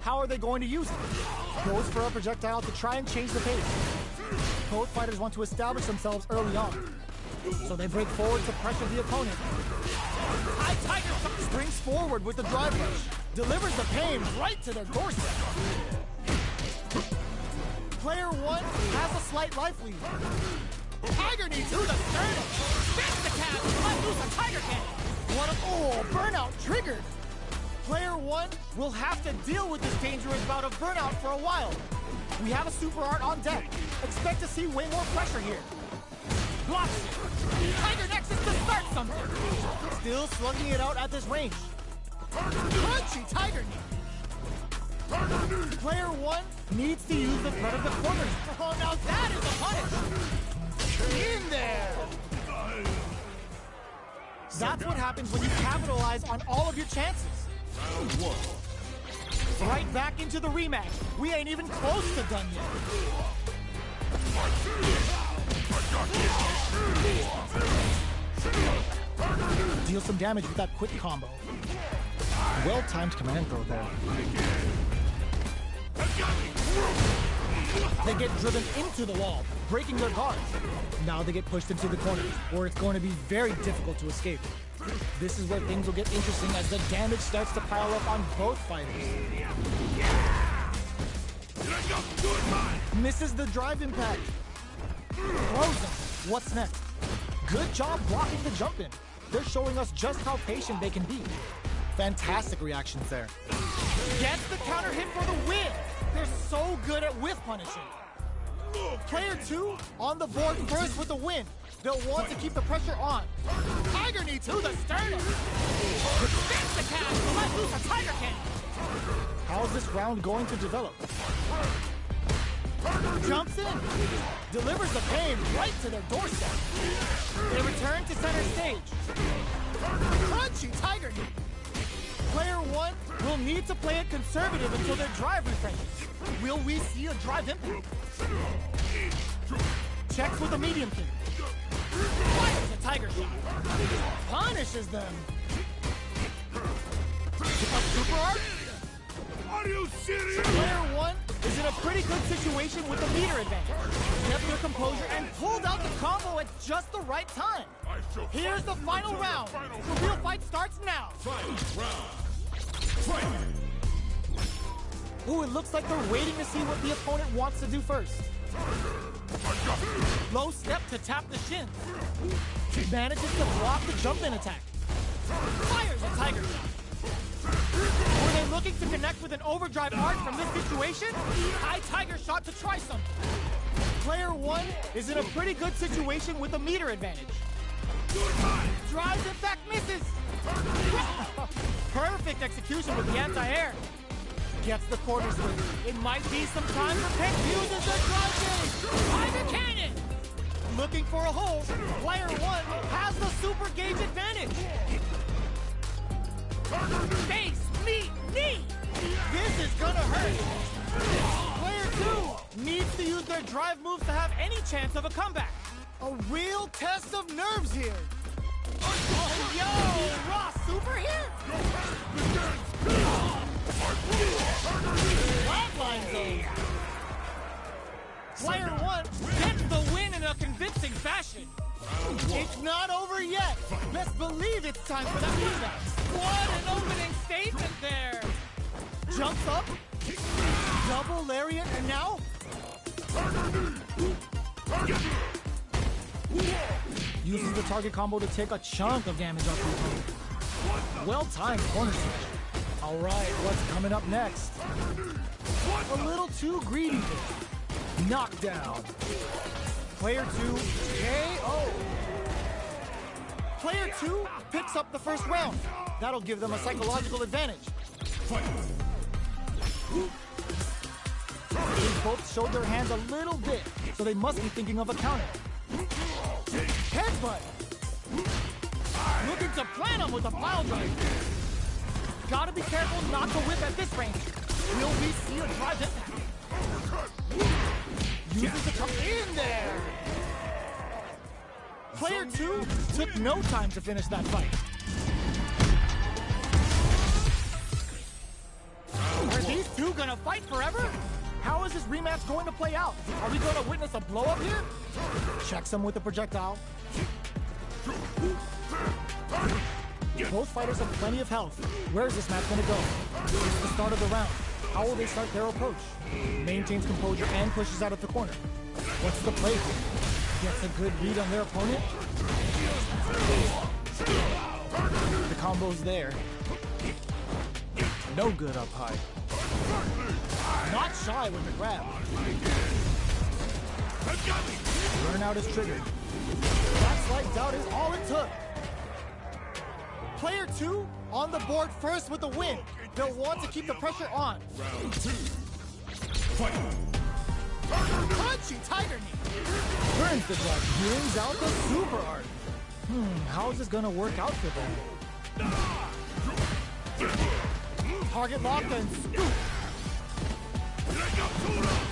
How are they going to use it? Goes for a projectile to try and change the pace. Both fighters want to establish themselves early on, so they break forward to pressure the opponent. High Tiger springs forward with the drive rush, delivers the pain right to their doorstep. Player 1 has a slight life lead. Tiger knee to the sternum. Spins the cab, let loose a Tiger cannon. What a burnout triggered. Player 1 will have to deal with this dangerous bout of burnout for a while. We have a super art on deck. Expect to see way more pressure here. Blocks it. Tiger Nexus to start something. Still slugging it out at this range. Crunchy Tiger knee. Player 1 needs to use the front of the corners. Oh, now that is a punish. In there. That's what happens when you capitalize on all of your chances. Round 1. Right back into the rematch. We ain't even close to done yet. Deal some damage with that quick combo. Well-timed command throw there. They get driven into the wall, breaking their guards. Now they get pushed into the corner, where it's going to be very difficult to escape. This is where things will get interesting as the damage starts to pile up on both fighters. Misses the drive impact. Throws them. What's next? Good job blocking the jump in. They're showing us just how patient they can be. Fantastic reactions there. Gets the counter hit for the win. They're so good at whiff punishing. Player 2 on the board first with the win. They'll want to keep the pressure on. Tiger knee to the sternum. Spins the cab to let loose a Tiger cannon. How's this round going to develop? Jumps in. Delivers the pain right to their doorstep. They return to center stage. Crunchy Tiger knee. Player 1 will need to play it conservative until their drive refreshes. Will we see a drive impact? Checks with a medium kick. Fires a Tiger shot. Punishes them. A super art? Are you serious? Player 1 is in a pretty good situation with the meter advantage. Kept their composure and pulled out the combo at just the right time. Here's the final round. The real fight starts now. Ooh, it looks like they're waiting to see what the opponent wants to do first. Low step to tap the shins. Manages to block the jump-in attack. Fires a Tiger shot. Were they looking to connect with an overdrive art from this situation? High Tiger shot to try something. Player 1 is in a pretty good situation with a meter advantage. Drives impact misses. Perfect execution with the anti-air. Gets the quarter swing. It might be some time for Pick. Uses the drive gauge. Tiger cannon. Looking for a hole. Player 1 has the super gauge advantage. Face, meet, knee. This is gonna hurt. Player 2 needs to use their drive moves to have any chance of a comeback. A real test of nerves here. Oh, yo, Raw super here? Flatline zone. Player 1 gets the win in a convincing fashion. It's not over yet. Best believe it's time for that comeback. What an opening statement there. Jumps up. Double lariat, and now? Uses the target combo to take a chunk of damage off the opponent. Well-timed corner switch. All right, what's coming up next? A little too greedy there. Knockdown. Player 2, KO. Player 2 picks up the first round. That'll give them a psychological advantage. They both showed their hands a little bit, so they must be thinking of a counter. Headbutt. Looking to plant him with a pile drive. Gotta be careful not to whip at this range. Will we see a drive impact? Uses the top in there. Player 2 took no time to finish that fight. Are these two gonna fight forever? How is this rematch going to play out? Are we gonna witness a blow-up here? Checks him with a projectile. Both fighters have plenty of health. Where is this match gonna go? It's the start of the round. How will they start their approach? Maintains composure and pushes out of the corner. What's the play here? Gets a good read on their opponent. The combo's there. No good up high. Not shy with the grab. Burnout is triggered. That slight doubt is all it took. Player 2 on the board first with the win. They'll want to keep the pressure on. Round 2. Fight. Punchy tiger knee. Burns the blood, brings out the super art. How's this gonna work out for them? Target lock and scoop.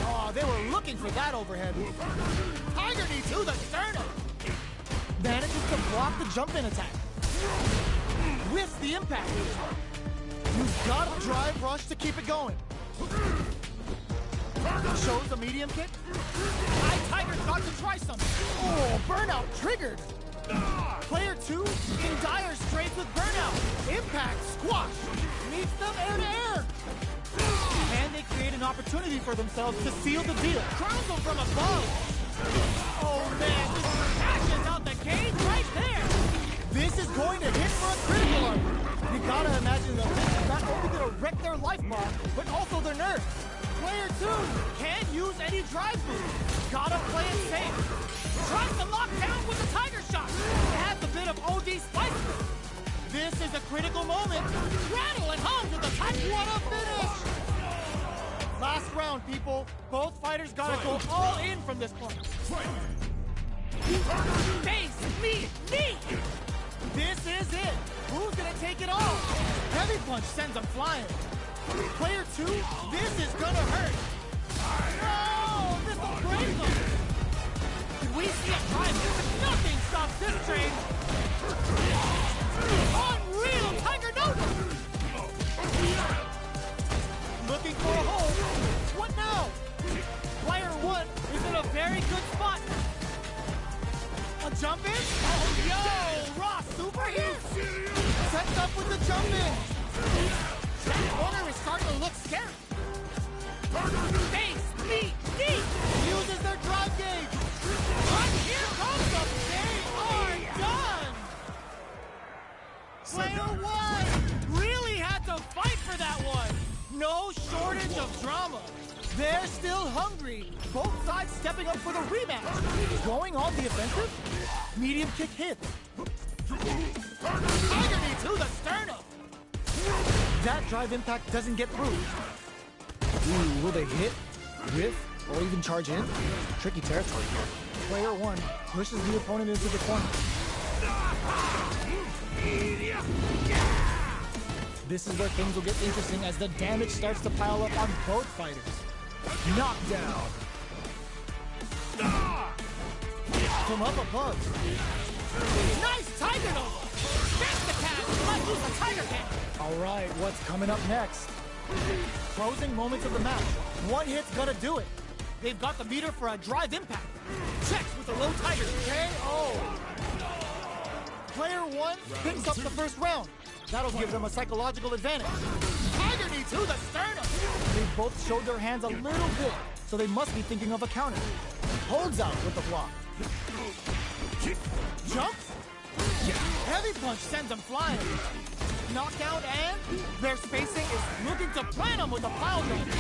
Oh, they were looking for that overhead. Tiger knee to the sternum. Manages to block the jump-in attack. Whiffs the impact. You've got a drive rush to keep it going. Shows a medium kick. Tiger's got to try something. Oh, burnout triggered. Player 2 in dire straits with burnout. Impact squash. Meets them air to air. And they create an opportunity for themselves to seal the deal. Crowns them from above. Oh man, this passion's out the gate right there. This is going to hit for a critical armor. You gotta imagine that this is not only gonna wreck their life bar, but also their nerves. Player 2 can't use any drive moves. Gotta play it safe. Tries to lock down with a tiger shot. It has a bit of OD spice. This is a critical moment. Rattle and hum to the top. What a finish! Last round, people. Both fighters gotta go all in from this point. Face, me, knee! This is it. Who's gonna take it all? Heavy punch sends them flying. Player 2, this is gonna hurt. No, this will break them. Did we see a drive? Nothing stops this train. Unreal, Tiger Nova. Looking for a hole. What now? Player 1 is in a very good spot. A jump in? Oh, yo, Ross super here. Sets up with the jump in. That corner is starting to look scary. Face, feet, knee. Uses their drive gauge. But here comes the they are done. Player 1 really had to fight for that one. No shortage of drama. They're still hungry. Both sides stepping up for the rematch. Going on the offensive. Medium kick hits. Tiger knee to the sternum. That drive impact doesn't get through. Ooh, will they hit, whiff, or even charge in? Tricky territory here. Player 1 pushes the opponent into the corner. This is where things will get interesting as the damage starts to pile up on both fighters. Knockdown. From up above. Nice Tiger Nova. That's the catch. Might use the Tiger Cat. All right, what's coming up next? Closing moments of the match. One hit's gonna do it. They've got the meter for a drive impact. Checks with a low Tiger. KO. Player 1 picks up the first round. That'll give them a psychological advantage. Tiger knee to the sternum. They both showed their hands a little bit, so they must be thinking of a counter. Holds out with the block. Jumps. Heavy punch sends them flying. Knockout and their spacing is looking to plan them with a pile driver.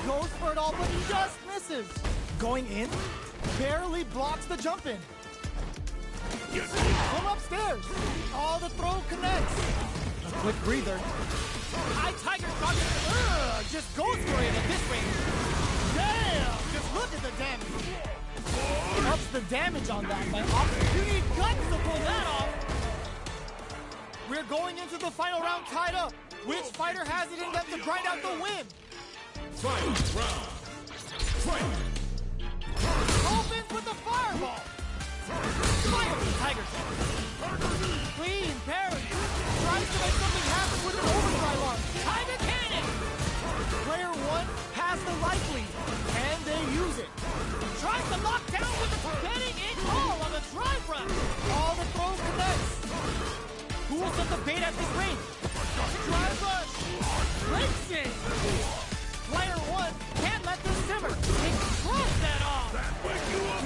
Goes for it all, but just misses. Going in, barely blocks the jump in. From upstairs, all the throw connects. A quick breather. High Tiger just goes for it at this range. Damn, just look at the damage. Ups the damage on that by you need guts to pull that off. We're going into the final round tied up. Which fighter has it in them to grind out the win? Fight round. Fight. Opens with the fireball. Fire Tiger Shot. Clean parry. Tries to make something happen with an overdrive arm. Tiger Cannon. Player 1 has the life lead. Can they use it? Tries to lock down with the getting it all on the drive run. All the throws connects. Who will set the bait at this range? Drive rush. Breaks it. Player 1 can't let this simmer. He throws that off.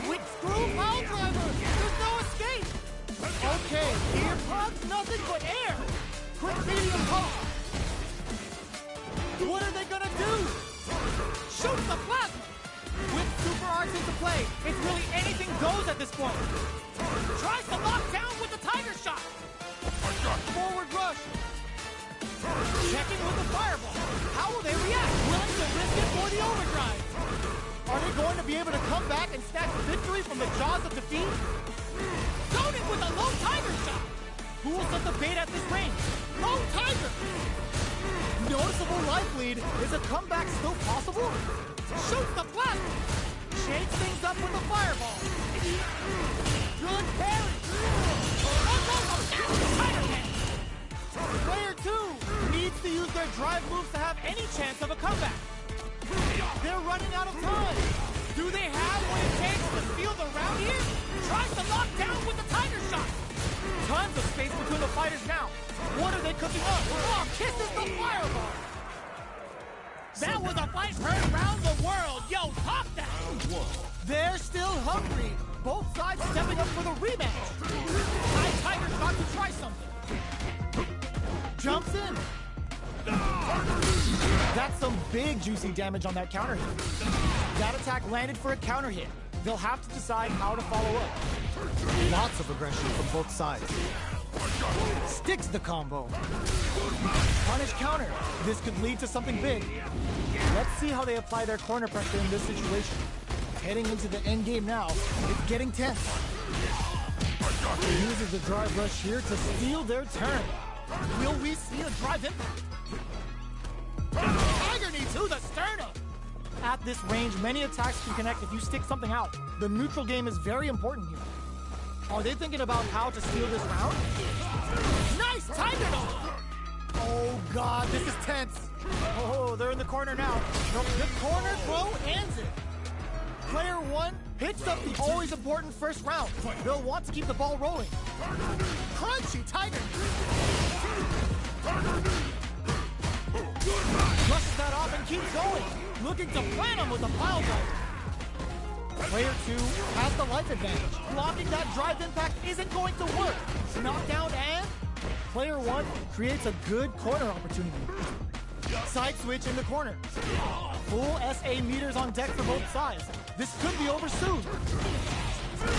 Quick screw pile driver. There's no escape. Okay, here comes nothing but air. Quick medium pump. What are they gonna do? Shoot the plasma. With super arts into play, it's really anything goes at this point. Tries to lock down with the Tiger Shot. Forward rush. Checking with the fireball. How will they react? Willing to risk it for the overdrive. Are they going to be able to come back and snatch victory from the jaws of defeat? Loaded with a low Tiger Shot. Who will set the bait at this range? Low Tiger. Noticeable life lead. Is a comeback still possible? Shoots the plasma. Shakes things up with a fireball. Good parry. Tiger Cannon. Player 2 needs to use their drive moves to have any chance of a comeback. They're running out of time. Do they have what it takes to steal the round here? Tries to lock down with the Tiger Shot. Tons of space between the fighters now. What are they cooking up? Oh, kisses the fireball. That was a fight heard around the world. Yo, talk that. They're still hungry. Both sides stepping up for the rematch. Tiger Shot to try something. Jumps in. That's some big juicy damage on that counter hit. That attack landed for a counter hit. They'll have to decide how to follow up. Lots of aggression from both sides. Sticks the combo. Punish counter. This could lead to something big. Let's see how they apply their corner pressure in this situation. Heading into the end game now, it's getting tense. He uses the drive rush here to steal their turn. Will we see a drive impact? Tiger knee to the sternum! At this range, many attacks can connect if you stick something out. The neutral game is very important here. Are they thinking about how to steal this round? Nice Tiger knee! Oh god, this is tense. Oh, they're in the corner now. The corner throw ends it. Player 1 hits up the always important first round. They'll want to keep the ball rolling. Crunchy Tiger. Brushes that off and keeps going. Looking to plant him with a pile driver. Player 2 has the life advantage. Blocking that drive impact isn't going to work. Knockdown and Player 1 creates a good corner opportunity. Side switch in the corner. Full SA meters on deck for both sides. This could be over soon.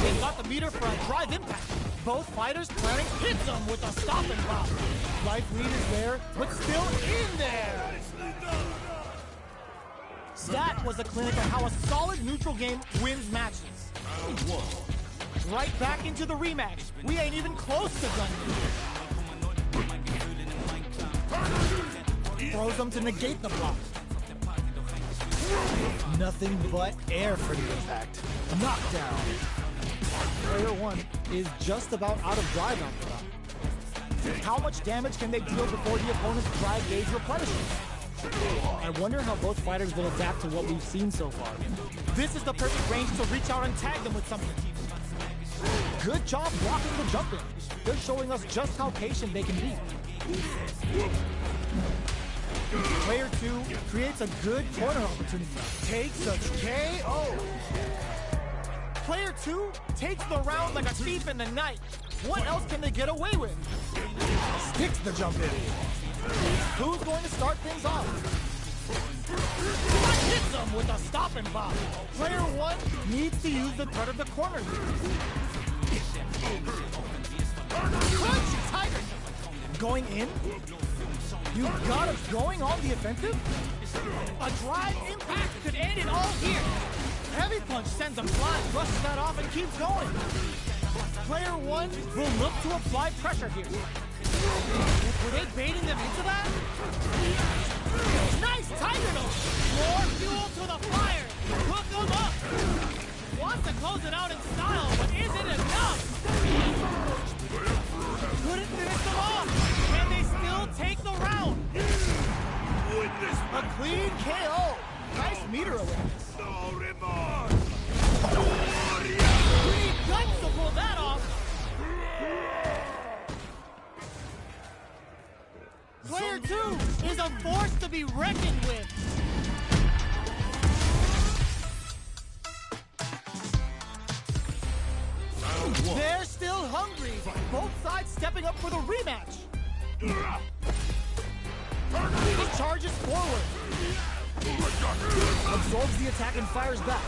They've got the meter for a drive impact. Both fighters planning hits them with a stop and pop. Life lead is there, but still in there. That was a clinic on how a solid neutral game wins matches. Right back into the rematch. We ain't even close to done yet. Throws them to negate the block. Nothing but air for the impact. Knockdown. Player 1 is just about out of drive after that. How much damage can they deal before the opponent's drive gauge replenishes? I wonder how both fighters will adapt to what we've seen so far. This is the perfect range to reach out and tag them with something. Good job blocking the jump in. They're showing us just how patient they can be. Player 2 creates a good corner opportunity. Takes a KO. Player 2 takes the round like a thief in the night. What else can they get away with? Sticks the jump in. Who's going to start things off? Hits them with a stop and pop. Player 1 needs to use the threat of the corner here. Crunchy Tiger. Going in? You got us going on the offensive? A drive impact could end it all here. Heavy punch sends him flying, brushes that off and keeps going. Player 1 will look to apply pressure here. Were they baiting them into that? Nice Tiger nose! More fuel to the fire! Hook them up! Wants to close it out in style, but is it enough? Clean KO. Nice meter awareness. No remorse! Pretty guts to pull that off. Player 2 is a force to be reckoned with. They're still hungry. Both sides stepping up for the rematch. He charges forward. Absorbs the attack and fires back.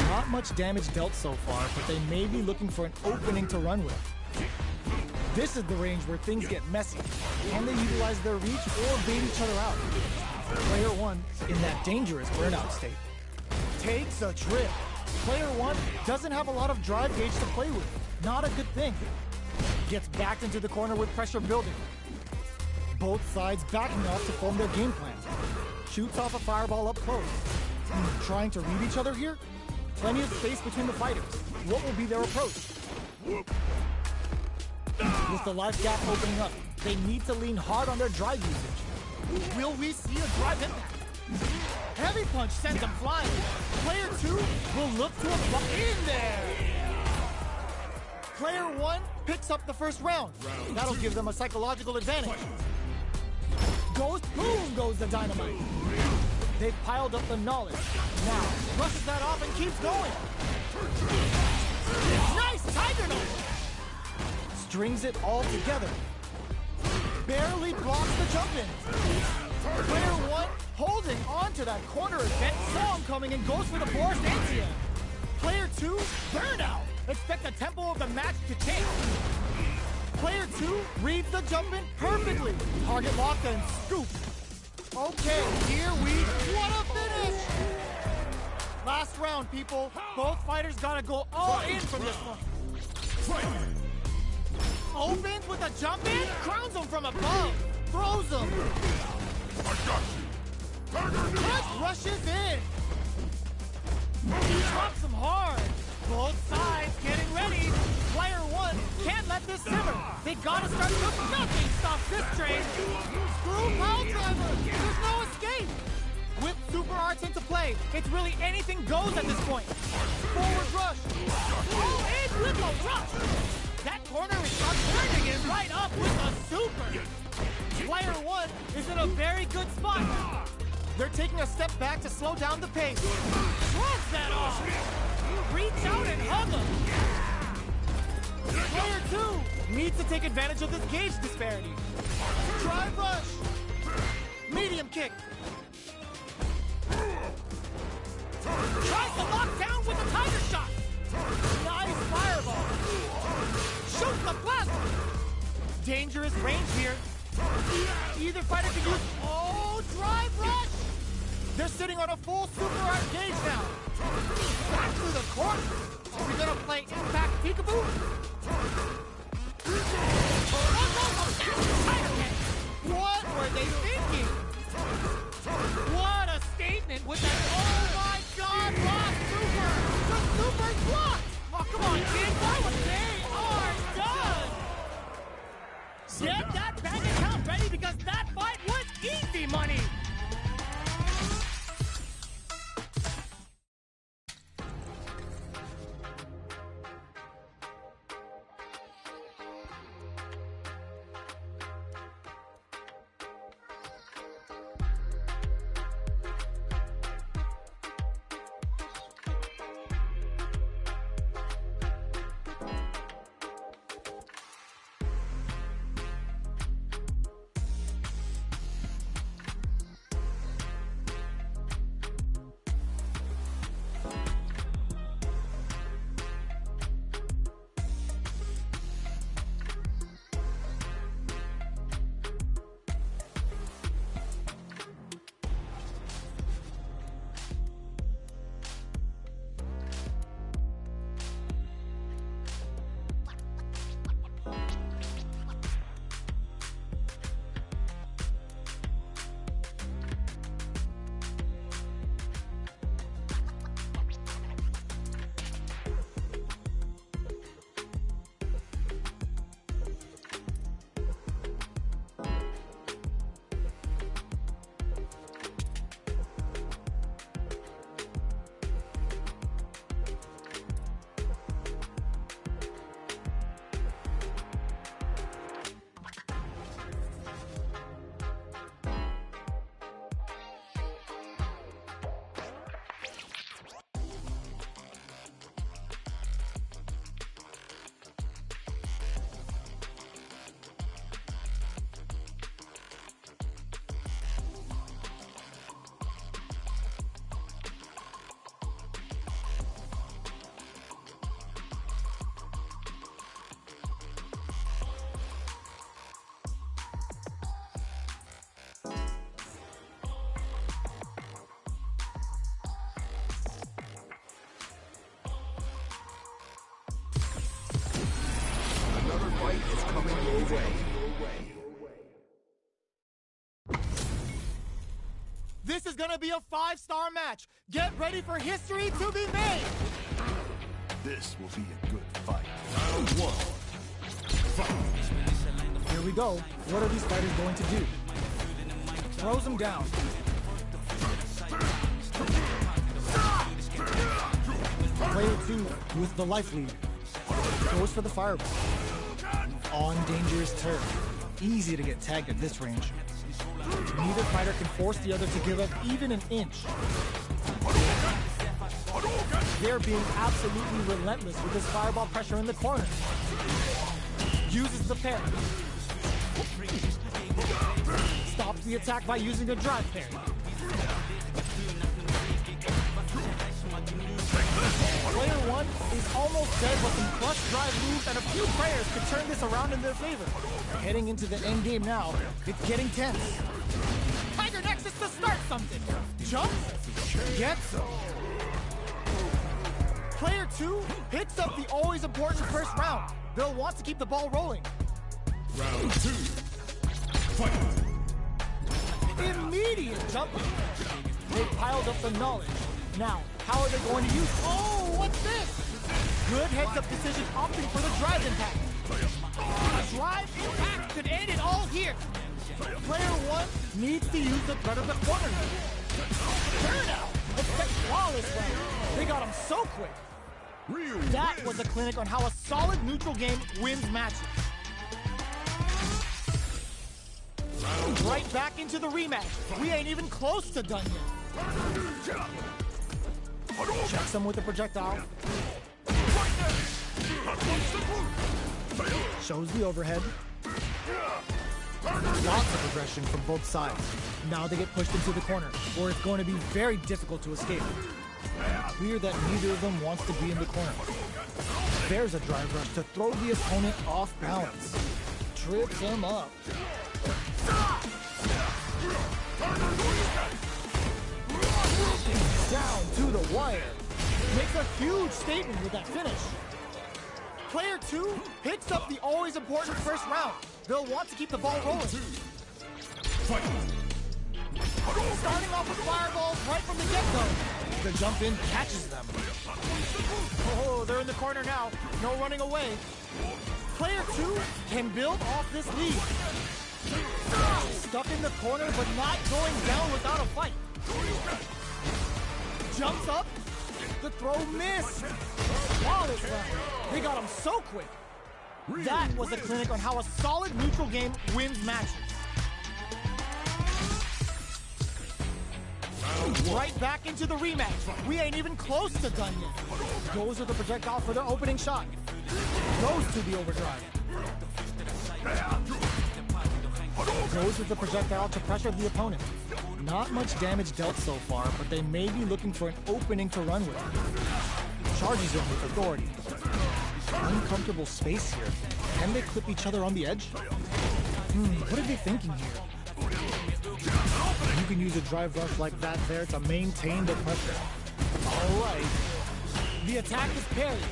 Not much damage dealt so far, but they may be looking for an opening to run with. This is the range where things get messy. Can they utilize their reach or bait each other out? Player 1 in that dangerous burnout state. Takes a trip. Player 1 doesn't have a lot of drive gauge to play with. Not a good thing. Gets backed into the corner with pressure building. Both sides backing off to form their game plan. Shoots off a fireball up close. Trying to read each other here? Plenty of space between the fighters. What will be their approach? With the life gap opening up, they need to lean hard on their drive usage. Will we see a drive impact? Heavy punch sends them flying. Player 2 will look to apply in there. Player 1 picks up the first round. That'll give them a psychological advantage. Boom goes the dynamite. They've piled up the knowledge. Now, brushes that off and keeps going. Nice tiger nose! Strings it all together. Barely blocks the jump in. Player 1 holding on to that corner event, saw him coming and goes for the forced ATM. Player 2, burnout. Expect the tempo of the match to change. Player 2 reads the jump in perfectly. Target locked and scoop. Okay, what a finish! Last round, people. Both fighters gotta go all in from this one. Opens with a jump in, crowns him from above, throws him. I got you! Punch rushes in. He drops him hard. Both sides getting ready. Player 1 can't let this simmer. They gotta start cooking. Nothing stops this train. Screw pile driver. There's no escape. Whip super arts into play. It's really anything goes at this point. Forward rush. All in with a rush. That corner is turning it right up with a super. Player 1 is in a very good spot. They're taking a step back to slow down the pace. Shrugs that off. Reach out and hug him. Player 2 needs to take advantage of this gauge disparity. Drive rush. Medium kick. Tries to lock down with a tiger shot. Nice fireball. Shoots the plasma. Dangerous range here. Either fighter can use... Oh, drive rush! They're sitting on a full super art gauge now. Back through the court. Are we gonna play Impact Peekaboo? What were they thinking? What a statement with that, oh my god, lost super! The super's blocked! Oh, come on, kid, they are done! Get that bank account ready because that fight was easy money! This is gonna be a 5-star match. Get ready for history to be made. This will be a good fight. Round 1. Fight. Here we go. What are these fighters going to do? Throws him down. Player 2 with the life lead. Goes for the fireball. On dangerous turf. Easy to get tagged at this range. Neither fighter can force the other to give up even an inch. They're being absolutely relentless with this fireball pressure in the corner. Uses the parry. Stops the attack by using a drive parry. Player 1 is almost dead, but some clutch drive moves and a few prayers could turn this around in their favor. Heading into the end game now, it's getting tense. Tiger Nexus to start something. Jump, gets. Player 2 picks up the always important first round. They'll want to keep the ball rolling. Round 2. Fight. Immediate jumping. They piled up the knowledge. Now, how are they going to use? Oh, what's this? Good heads-up decision opting for the drive impact. A drive impact could end it all here. Player 1 needs to use the threat of the corner. Turnout! Expect flawless round. They got him so quick. That was a clinic on how a solid neutral game wins matches. Right back into the rematch. We ain't even close to done yet. Checks him with the projectile. Shows the overhead. Lots of aggression from both sides. Now they get pushed into the corner, where it's going to be very difficult to escape. Clear that neither of them wants to be in the corner. There's a drive rush to throw the opponent off balance. Trips him up. Down to the wire. Makes a huge statement with that finish. Player 2 picks up the always important first round. They'll want to keep the ball rolling. Starting off with fireballs right from the get-go. The jump in catches them. Oh, they're in the corner now. No running away. Player 2 can build off this lead. Stuck in the corner, but not going down without a fight. Jumps up. The throw missed. Flawless round. They got him so quick. That was a clinic on how a solid neutral game wins matches. Right back into the rematch. We ain't even close to done yet. Goes with the projectile for the opening shot. Goes to the overdrive. Goes with the projectile to pressure the opponent. Not much damage dealt so far, but they may be looking for an opening to run with. Charges him with authority. Uncomfortable space here. Can they clip each other on the edge? What are they thinking here? You can use a drive rush like that there to maintain the pressure. Alright. The attack is parried.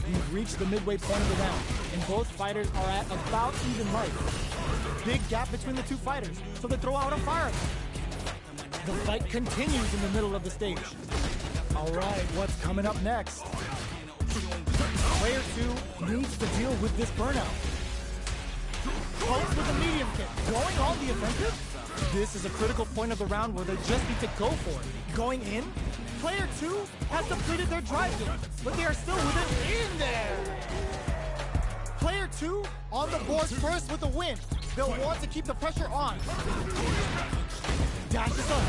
We've reached the midway point of the round, and both fighters are at about even life. Big gap between the two fighters, so they throw out a fireball. The fight continues in the middle of the stage. Alright, what's coming up next? Player 2 needs to deal with this burnout. Pokes with a medium kick. Going on the offensive? This is a critical point of the round where they just need to go for it. Going in? Player 2 has completed their drive game, but they are still with it in there. Player 2 on the board first with a win. They'll want to keep the pressure on. Dashes up.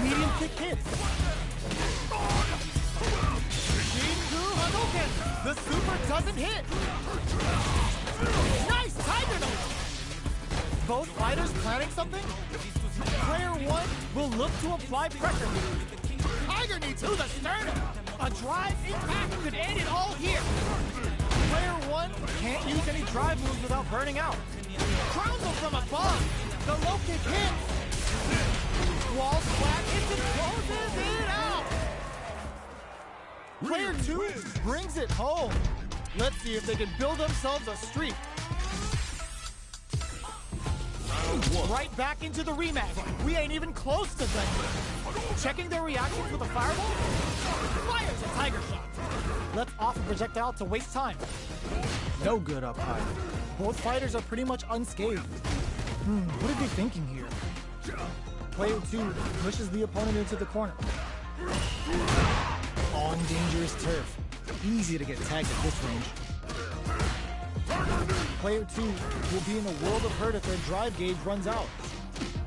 Medium kick hits. Shingu Hadouken! The super doesn't hit! Nice Tiger Nose! Both fighters planning something? Player 1 will look to apply pressure. Tiger knee to the sternum! A drive impact could end it all here! Player 1 can't use any drive moves without burning out. Crowns him from above! The low kick hits! Wall splat into closes it out! Player 2 brings it home. Let's see if they can build themselves a streak. Right back into the rematch. We ain't even close to done. Checking their reactions with a fireball. Fires a tiger shot. Let's off a projectile to waste time. No good up high. Both fighters are pretty much unscathed. What are they thinking here? Player 2 pushes the opponent into the corner. On dangerous turf. Easy to get tagged at this range. Player 2 will be in a world of hurt if their drive gauge runs out.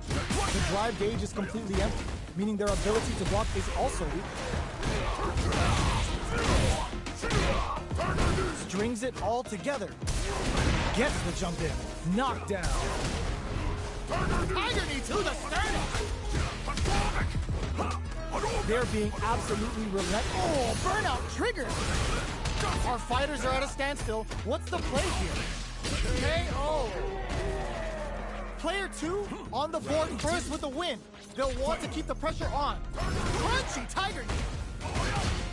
The drive gauge is completely empty, meaning their ability to block is also weak. Strings it all together. Gets the jump in. Knockdown. Tiger knee to the sternum. They're being absolutely relentless. Oh, burnout triggered. Our fighters are at a standstill. What's the play here? KO. Player 2 on the board first with the win. They'll want to keep the pressure on. Crunchy tiger knee.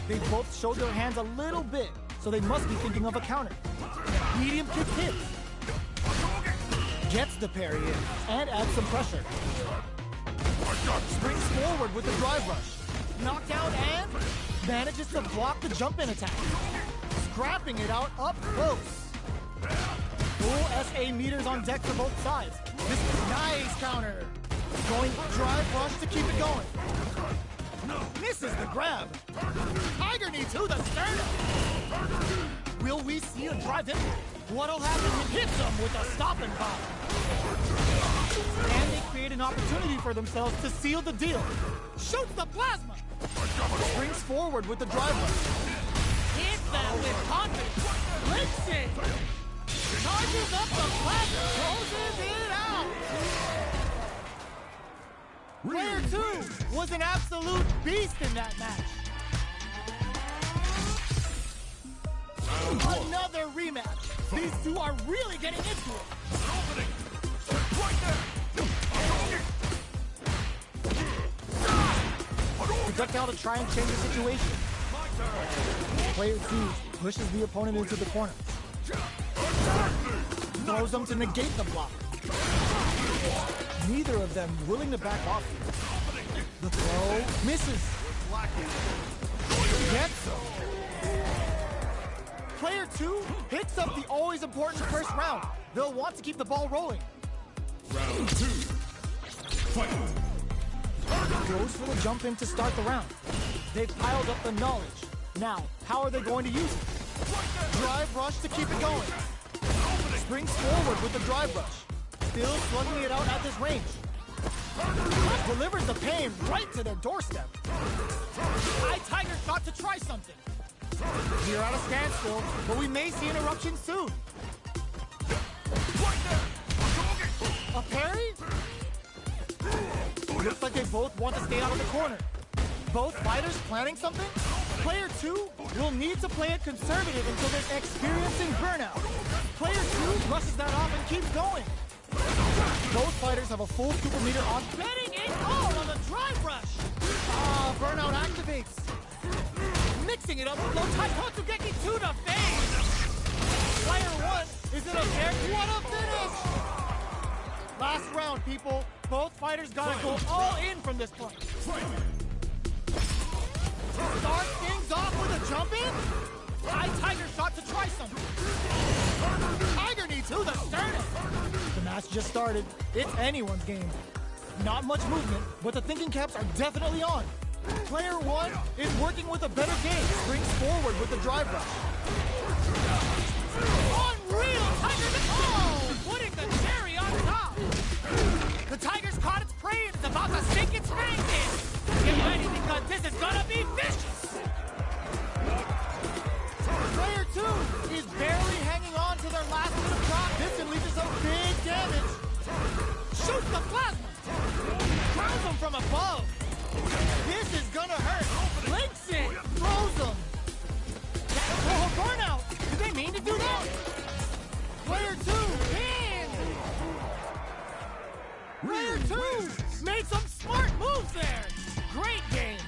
They both showed their hands a little bit, so they must be thinking of a counter. Medium kick hits. Gets the parry in and adds some pressure. Springs forward with the drive rush. Knockdown and manages to block the jump-in attack. Scrapping it out up close. Full SA meters on deck for both sides. This is nice counter. Going drive rush to keep it going. Misses the grab. Tiger knee to the sternum. Will we see a drive in? What'll happen? Hits them with a stop and pop. And they create an opportunity for themselves to seal the deal. Shoots the plasma. Springs forward with the drive rush. Hits that with confidence. Lifts it. Charges up the plasma. Closes it out. Player 2 was an absolute beast in that match. Another rematch. These two are really getting into it. Projectile to try and change the situation. Player 2 pushes the opponent into the corner. Throws them to negate the block. Neither of them willing to back off. The throw misses. Gets them. Player 2 picks up the always important first round. They'll want to keep the ball rolling. Round 2. Fight. Goes for the jump in to start the round. They've piled up the knowledge. Now, how are they going to use it? Drive rush to keep it going. Springs forward with the drive rush. Still slugging it out at this range. Delivers the pain right to their doorstep. High tiger shot to try something. We're at a standstill, but we may see an eruption soon. A parry? Looks like they both want to stay out of the corner. Both fighters planning something? Player 2 will need to play it conservative until they're experiencing burnout. Player 2 rushes that off and keeps going. Both fighters have a full super meter on. Betting it all on the drive rush. Burnout activates. Mixing it up with low tight Kotsugeki to the face. Player 1 is in a very what a finish. Last round, people. Both fighters gotta go all in from this point. Start things off with a jump in. High tiger shot to try something. Tiger knee to the sternum. The match just started. It's anyone's game. Not much movement, but the thinking caps are definitely on. Player 1 is working with a better game. Springs forward with the drive rush. Unreal tiger to putting the cherry on top. The tiger's caught its prey and it's about to sink its fangs in. Get ready because this is gonna be vicious. Player 2 is barely hanging on to their last bit of drop. This unleashes some big damage. Shoots the plasma. Crowns them from above. This is gonna hurt. Links it. Throws them. Oh, burnout. Did they mean to do that? Player 2 pins. Player 2 made some smart moves there. Great game.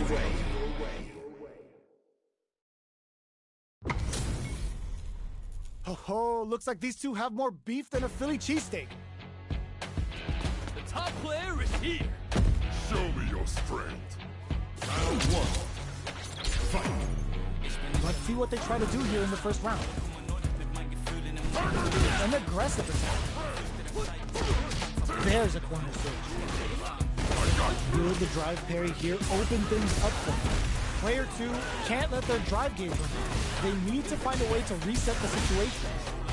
away. Oh, looks like these two have more beef than a Philly cheesesteak. The top player is here. Show me your strength. Round one. Fight. Let's see what they try to do here in the first round. An aggressive attack. There's a corner switch. Good, the drive parry here open things up for them. Player 2 can't let their drive gauge run out. They need to find a way to reset the situation.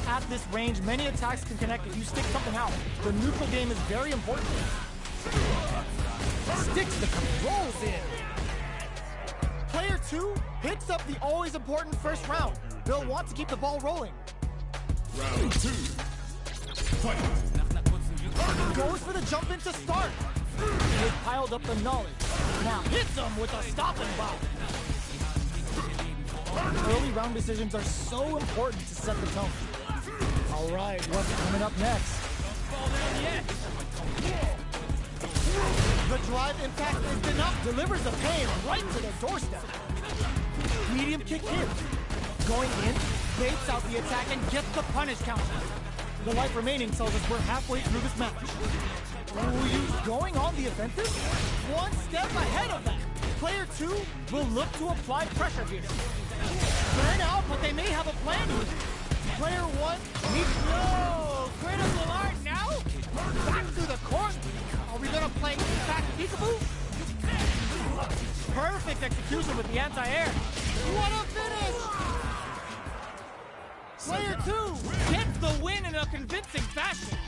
At this range, many attacks can connect if you stick something out. The neutral game is very important. Sticks the controls in. Player 2 picks up the always important first round. They'll want to keep the ball rolling. Round 2. Fight. Goes for the jump in to start. They've piled up the knowledge. Now hits them with a stopping block. Early round decisions are so important to set the tone. All right, what's coming up next? Fall down yet. The drive impact is enough. Delivers the pain right to their doorstep. Medium kick here. Going in, baits out the attack and gets the punish counter. The life remaining tells us we're halfway through this match. Ouyu's going on the offensive? One step ahead of that. Player 2 will look to apply pressure here. Burn out, but they may have a plan here. Player 1 needs no critical art now. Back to the court. Are we gonna play impact peekaboo? Perfect execution with the anti-air. What a finish! Player 2 gets the win in a convincing fashion.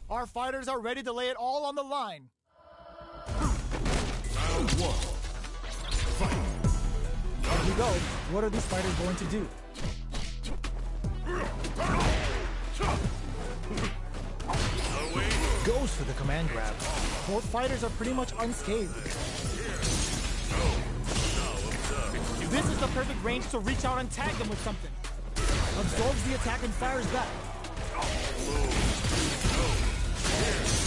Our fighters are ready to lay it all on the line. Round one. Fight. Here we go. What are these fighters going to do? Goes for the command grab. Both fighters are pretty much unscathed. This is the perfect range to reach out and tag them with something. Absorbs the attack and fires back.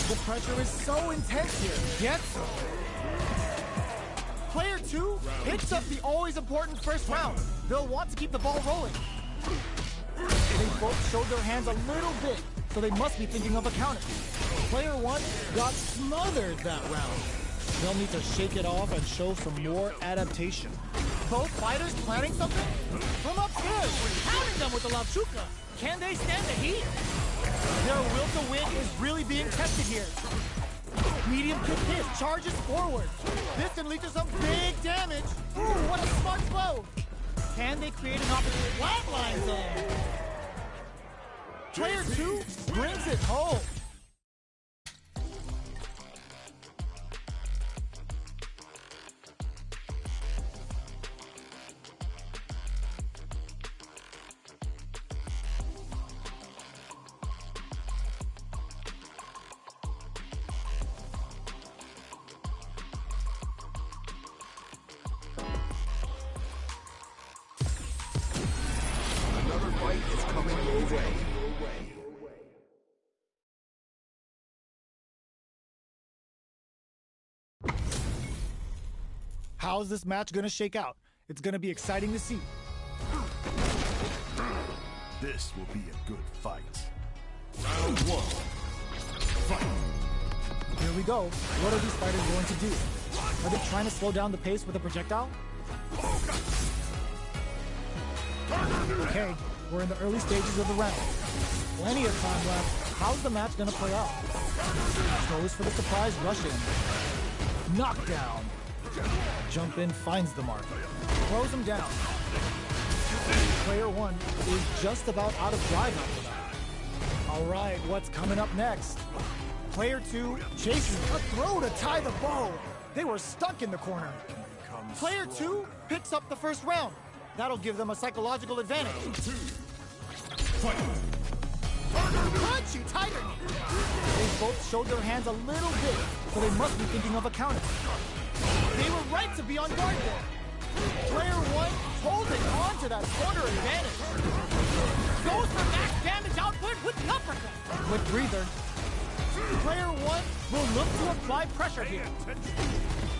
The pressure is so intense here. Gets him. Player 2 hits up the always important first round. They'll want to keep the ball rolling. They both showed their hands a little bit, so they must be thinking of a counter. Player 1 got smothered that round. They'll need to shake it off and show some more adaptation. Both fighters planning something? From upstairs, pounding them with the Lavchuka. Can they stand the heat? Their will to win is really being tested here. Medium kick hit, charges forward. This can lead to some big damage. Ooh, what a smart blow. Can they create an opposite flatline zone? Player 2 brings it home. Another fight is coming your way. How's this match gonna shake out? It's gonna be exciting to see. This will be a good fight. Round one. Fight. Here we go. What are these fighters going to do? Are they trying to slow down the pace with a projectile? Okay, we're in the early stages of the round. Plenty of time left. How's the match gonna play out? Goes for the surprise rush in. Knockdown. Jump in finds the mark. Throws him down. Player 1 is just about out of drive after that. All right, what's coming up next? Player 2 chases a throw to tie the bow. They were stuck in the corner. Player 2 picks up the first round. That'll give them a psychological advantage. Crunchy tiger knee. They both showed their hands a little bit, so they must be thinking of a counter. They were right to be on guard there. Player 1 holding on to that corner advantage. Goes for max damage output with the uppercut. With breather. Player 1 will look to apply pressure here.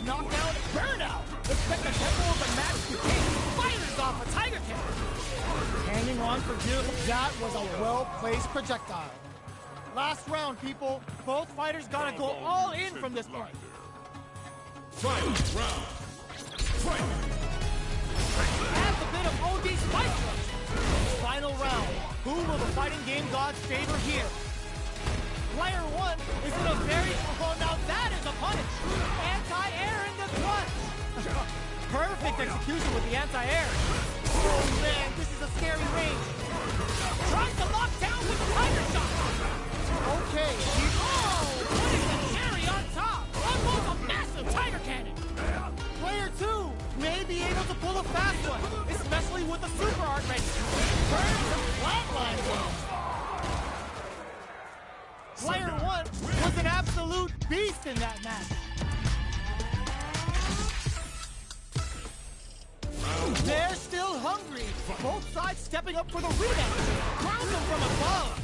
Knockdown, burnout. Expect the tempo of the match to take. Fires off a tiger kick. Hanging on for dear life. That was a well-placed projectile. Last round, people. Both fighters gotta go all in from this point. Fight round. Fight. Adds a bit of OD spice rush. Final round. Who will the fighting game gods favor here? Player 1 is in a very... Oh, now that is a punish. Anti-air in the clutch. Perfect execution with the anti-air. Oh, man, this is a scary range. Tries to lock down with the tiger shot. Okay. Putting the cherry on top. Almost a massive tiger cannon. Player 2 may be able to pull a fast one, especially with the super art ready. Burns and flatline one. Player 1 was an absolute beast in that match. They're still hungry. Both sides stepping up for the rematch. Grounds them from above.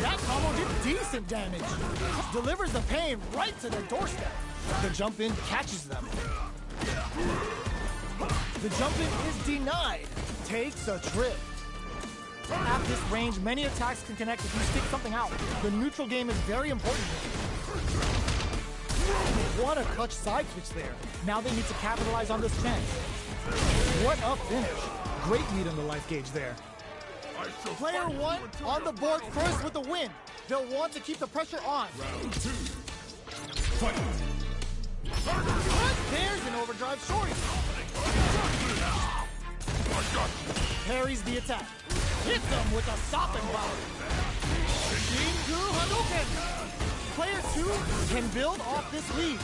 That combo did decent damage. Delivers the pain right to their doorstep. The jump in catches them. The jump in is denied. Takes a trip. At this range, many attacks can connect if you stick something out. The neutral game is very important here. What a clutch side switch there. Now they need to capitalize on this chance. What a finish. Great lead in the life gauge there. Player 1 on the board first with the win. They'll want to keep the pressure on. Round 2. Fight. There's an overdrive shorty. Parries the attack. Hits him with a stopping blow. Jingu Hadouken! Player 2 can build off this lead.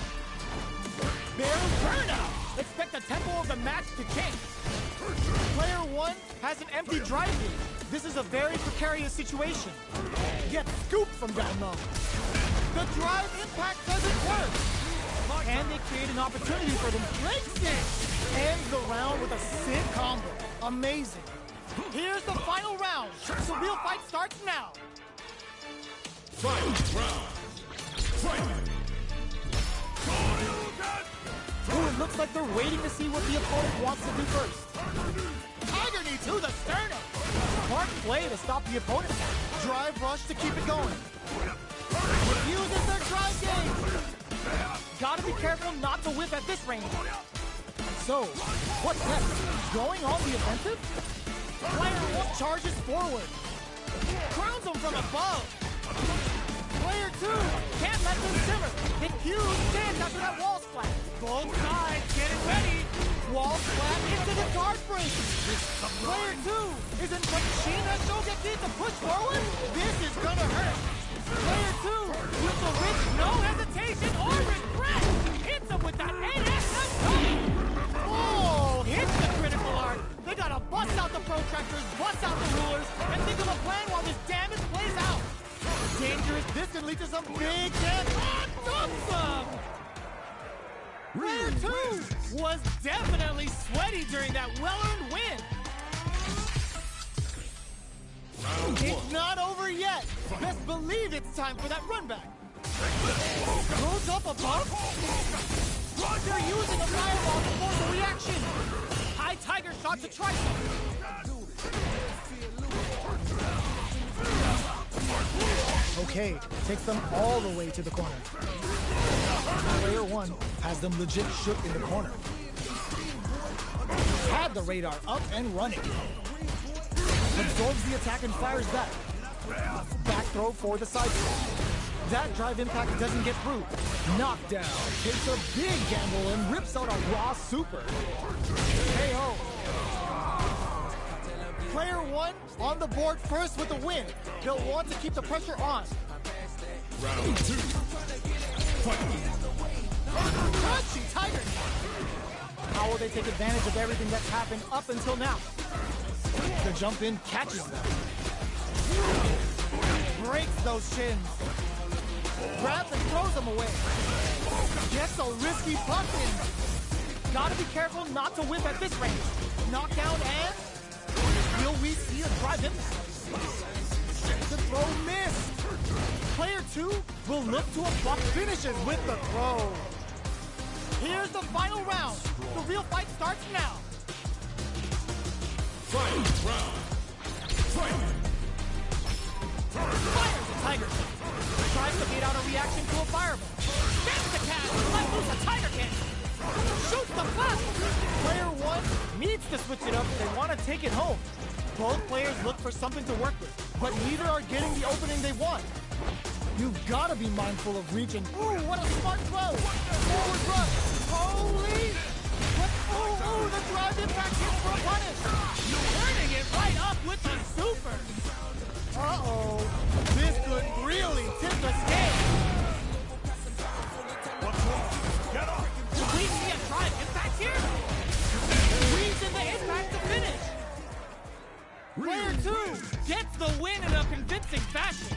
Bear Burnout! Expect the tempo of the match to change. Player 1 has an empty drive lead. This is a very precarious situation. Gets scooped from down low. The drive impact doesn't work. And they create an opportunity for them. Breaks it! Ends the round with a sick combo. Amazing. Here's the final round. The real fight starts now. Final round. Fight! Ooh, it looks like they're waiting to see what the opponent wants to do first. Tiger knee to the sternum. Smart play to stop the opponent. Drive rush to keep it going. Uses their drive game. Gotta be careful not to whip at this range. So, what's next? Going on the offensive? Player 1 charges forward. Crowns him from above. Player 2 can't let them simmer. Hit huge dance after that wall splat. Both sides getting ready. Wall splat into the guard break. Player 2 is in Machine Shogeki to push forward. This is gonna hurt. Player 2 with the rich no hesitation or regret. Hits him with that 8SM coming. Oh, hits the critical art. They gotta bust out the protractors, bust out the rulers, and think of a plan while this damage plays out. Dangerous, this can lead to some big damage. Awesome! Player 2 was definitely sweaty during that well-earned win. It's not over yet. Best believe it's time for that run back. Goes up above. They're using a fireball to force a reaction. High Tiger shot to try Okay, takes them all the way to the corner. Player 1 has them legit shook in the corner. Had the radar up and running. Absorbs the attack and fires back. Back throw for the side throw. That drive impact doesn't get through. Knockdown. Takes a big gamble and rips out a raw super. KO. Player 1 on the board first with the win. They'll want to keep the pressure on. Round 2. Fight! Crunchy Tiger! How will they take advantage of everything that's happened up until now? The jump in catches them. Breaks those shins. Grabs and throws them away. Gets a risky puck in. Gotta be careful not to whip at this range. Knockdown and... will we see a drive impact? The throw missed. Player 2 will look to block finishes with the throw. Here's the final round. The real fight starts now. Final round. Fight! Fires a Tiger Shot. Tries to beat out a reaction to a fireball. Gets the catch. Let loose a Tiger Cannon. Shoots the blast. Player 1 needs to switch it up if they want to take it home. Both players look for something to work with, but neither are getting the opening they want. You've got to be mindful of reaching. Ooh, what a smart throw. Forward rush. Holy. Ooh, the drive impact hits for a punish. Turning it right up with the super. Uh-oh. This could really tip the scale. Get up! Do we see a drive impact here? Weaves in the impact to finish. Player 2 gets the win in a convincing fashion.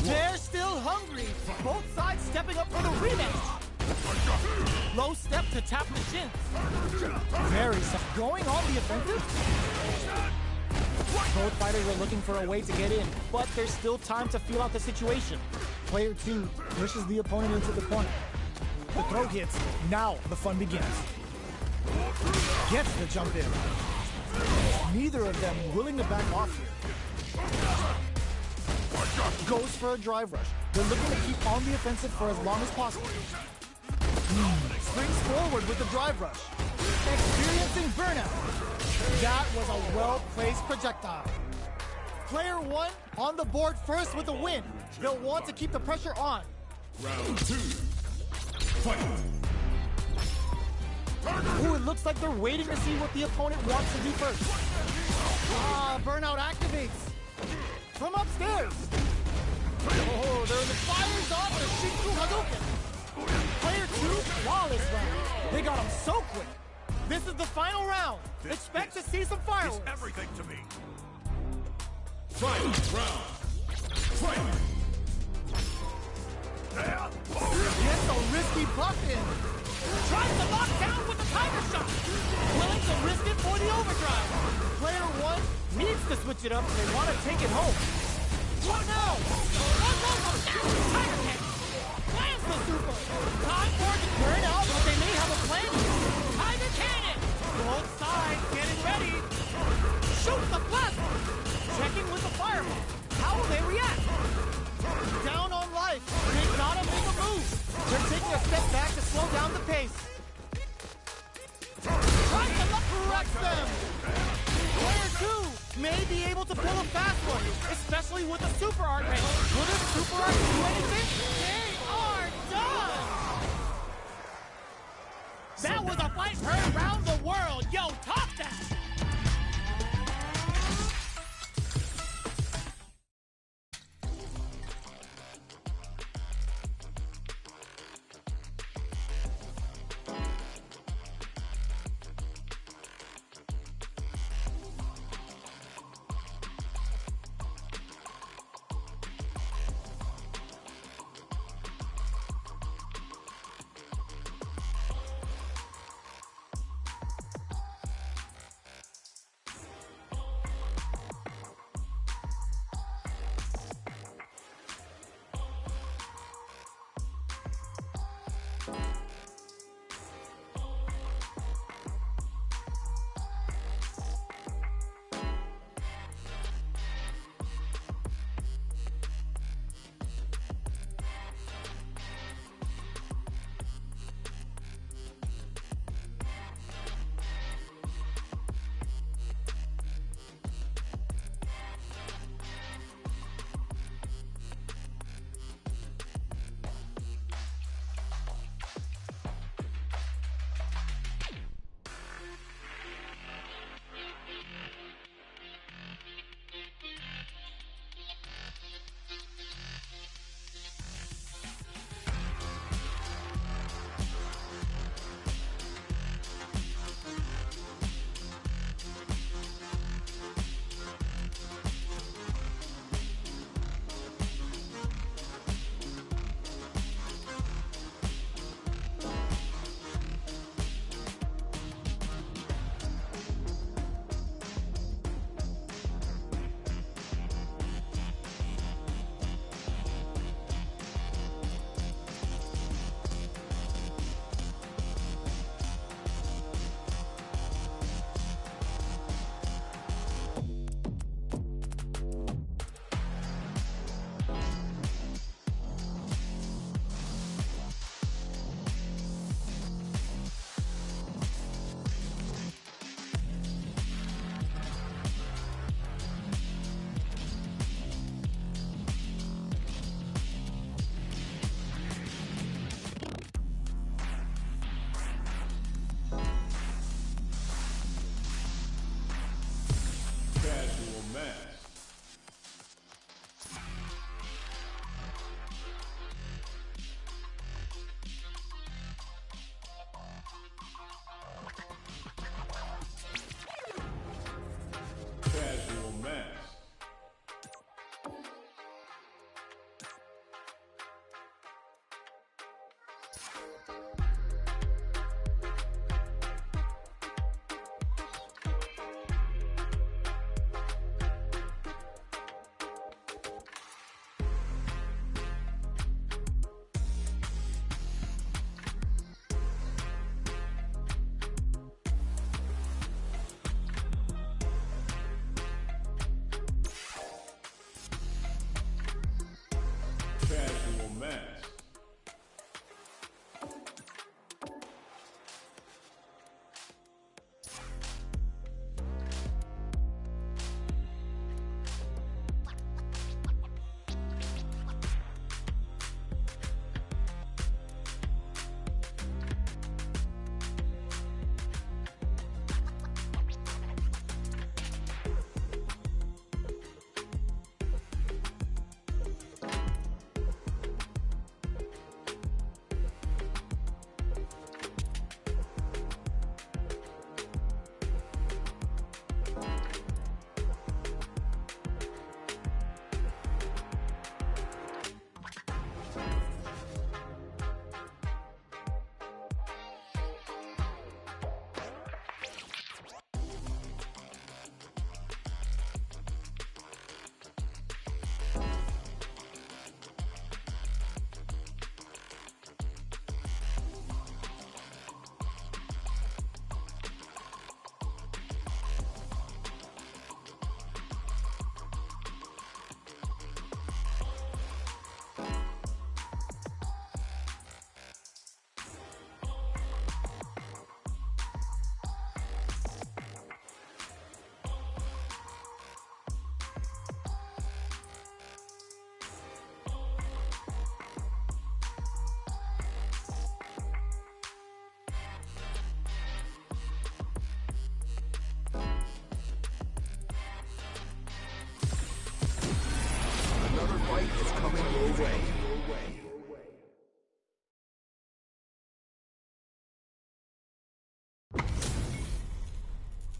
They're still hungry. Both sides stepping up for the rematch. Low step to tap the shins. Very soft. Going on the offensive? Both fighters are looking for a way to get in, but there's still time to feel out the situation. Player 2 pushes the opponent into the corner. The throw hits. Now the fun begins. Gets the jump in. Neither of them willing to back off here. Goes for a drive rush. They're looking to keep on the offensive for as long as possible. Springs forward with the drive rush. Experiencing burnout. That was a well-placed projectile. Player 1 on the board first with a win. They'll want to keep the pressure on. Round 2. Fight! Ooh, it looks like they're waiting to see what the opponent wants to do first. Ah, Burnout activates. From upstairs. Oh, they're in the fires off the Shinku Hadouken. Player 2, flawless round. They got him so quick. This is the final round. Expect to see some fireworks. It's everything to me. Final round. Fight! Gets a risky buff in. Tries to lock down with the tiger shot. Willing to risk it for the overdrive. Player 1 needs to switch it up if they want to take it home. What now? Tiger kick. Lands the super. Time for it to turn out, but they may have a plan. Tiger cannon. Both sides getting ready. Shoot the plasma. Checking with the fireball. How will they react? Down on life. They gotta make a move. They're taking a step back to slow down the pace. Trying to correct them. Player 2 may be able to pull a fast one, especially with the super art range. Will this super art do anything? They are done! That was a fight heard around the world. Yo, top that!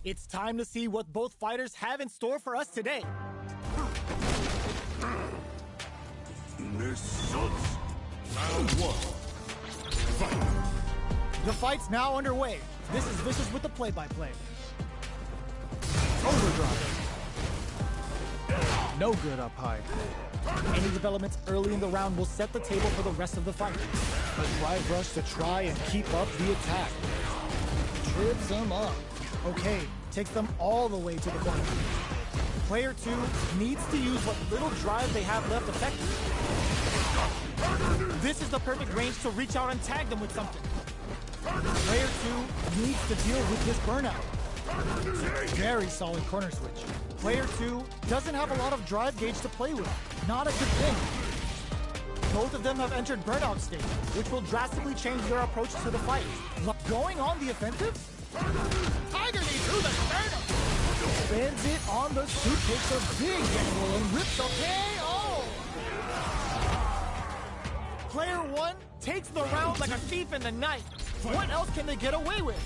It's time to see what both fighters have in store for us today. Round 1. Fight. The fight's now underway. This is Vicious with the play-by-play. Overdrive. No good up high. Any developments early in the round will set the table for the rest of the fight. A drive rush to try and keep up the attack. Trips them up. Okay, takes them all the way to the corner. Player 2 needs to use what little drive they have left effectively. This is the perfect range to reach out and tag them with something. Player 2 needs to deal with this burnout. Very solid corner switch. Player 2 doesn't have a lot of drive gauge to play with. Not a good thing. Both of them have entered burnout state, which will drastically change their approach to the fight. Going on the offensive? Tiger knee to the sternum! Spins it on the suitcase of big angle and rips a KO! Player 1 takes the round like a thief in the night. What else can they get away with?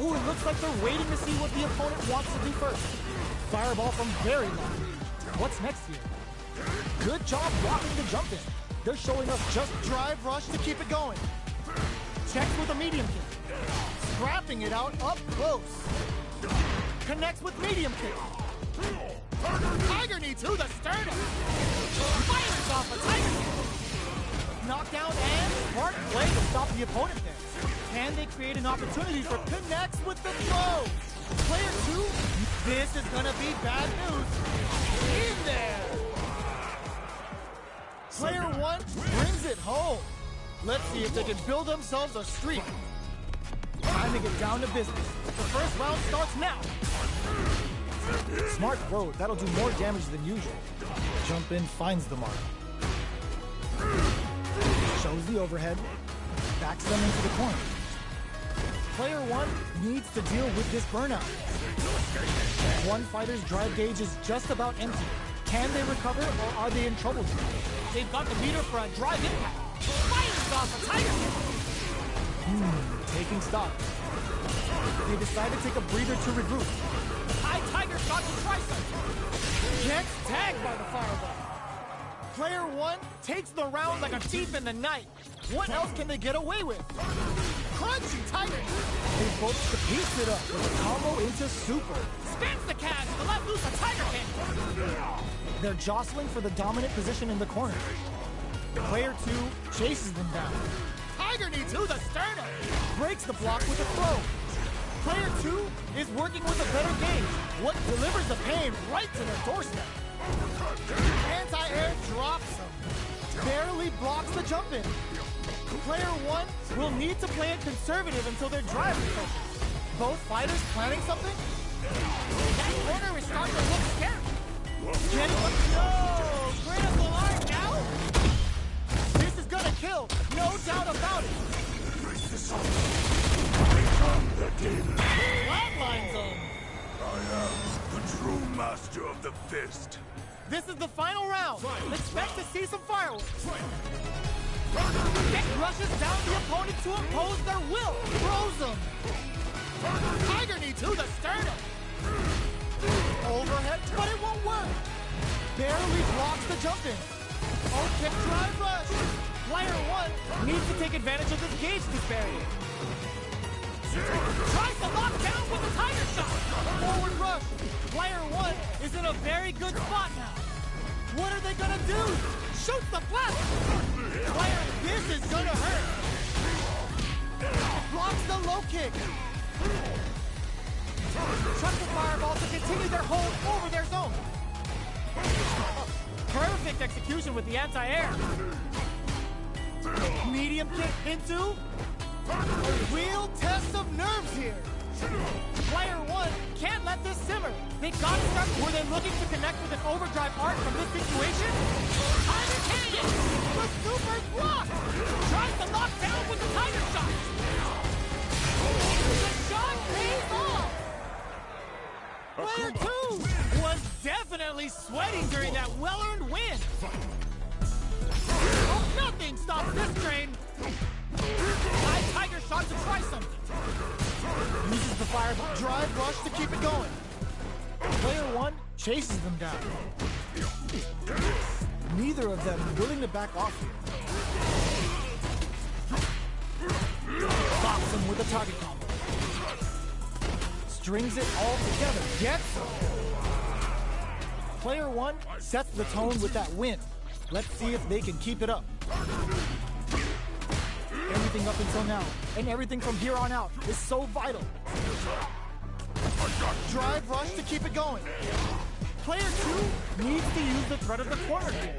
Ooh, it looks like they're waiting to see what the opponent wants to do first. Fireball from very long. What's next here? Good job blocking the jump in. They're showing us just drive rush to keep it going. Checks with a medium kick. Scrapping it out up close. Connects with medium kick. Tiger knee to the sternum. Fires off a tiger knee. Knockdown and smart play to stop the opponent there. Can they create an opportunity for connects with the throw? Player 2, this is gonna be bad news. In there. Player 1 brings it home. Let's see if they can build themselves a streak. Time to get down to business. The first round starts now. Smart throw, that'll do more damage than usual. Jump in finds the mark. Shows the overhead. Backs them into the corner. Player 1 needs to deal with this burnout. One fighter's drive gauge is just about empty. Can they recover or are they in trouble? They've got the meter for a drive impact. Fires off a tiger. Taking stock. They decide to take a breather to regroup. High tiger shot to try something. Gets tagged by the fireball. Player 1 takes the round like a thief in the night. What else can they get away with? Crunchy tiger. They both piece it up with a combo into super. Spins the catch to let loose a tiger kick. They're jostling for the dominant position in the corner. Player 2 chases them down. Tiger knee to the sternum. Breaks the block with a throw. Player 2 is working with a better game. What delivers the pain right to their doorstep. Anti-air drops him. Barely blocks the jump in. Player 1 will need to play it conservative until their drive recovers. Both fighters planning something? That corner is starting to look scary. No! Critical art now? This is gonna kill, no doubt about it. Flatlines him. I am the true master of the fist. This is the final round. Expect to see some fireworks. Kick rushes down the opponent to impose their will. Throws them. Tiger knee to the sternum. Overhead, but it won't work. Barely blocks the jump in. Oh, kick drive rush. Player 1 needs to take advantage of this gauge disparity. Tries to lock down with the tiger shot. Forward rush. Player 1 is in a very good spot now. What are they gonna do? Shoots the blast. Player, this is gonna hurt. Blocks the low kick. Trucks the fireball to continue their hold over their zone. Perfect execution with the anti-air. Medium kick into a real test of nerves here. Player 1 can't let this simmer. They gotta start. Were they looking to connect with an overdrive art from this situation? Tiger Canyon! The super block! Tries to lock down with the tiger shot. The shot pays off! Player 2 was definitely sweating during that well-earned win. Oh, nothing stops this train. High tiger shot to try something. Uses the fireball. Drive rush to keep it going. Player one chases them down. Neither of them willing to back off here. Bops him with a target combo. Strings it all together. Gets him. Player one sets the tone with that win. Let's see if they can keep it up. Everything up until now, and everything from here on out, is so vital. Drive rush to keep it going. Player two needs to use the threat of the corner kick.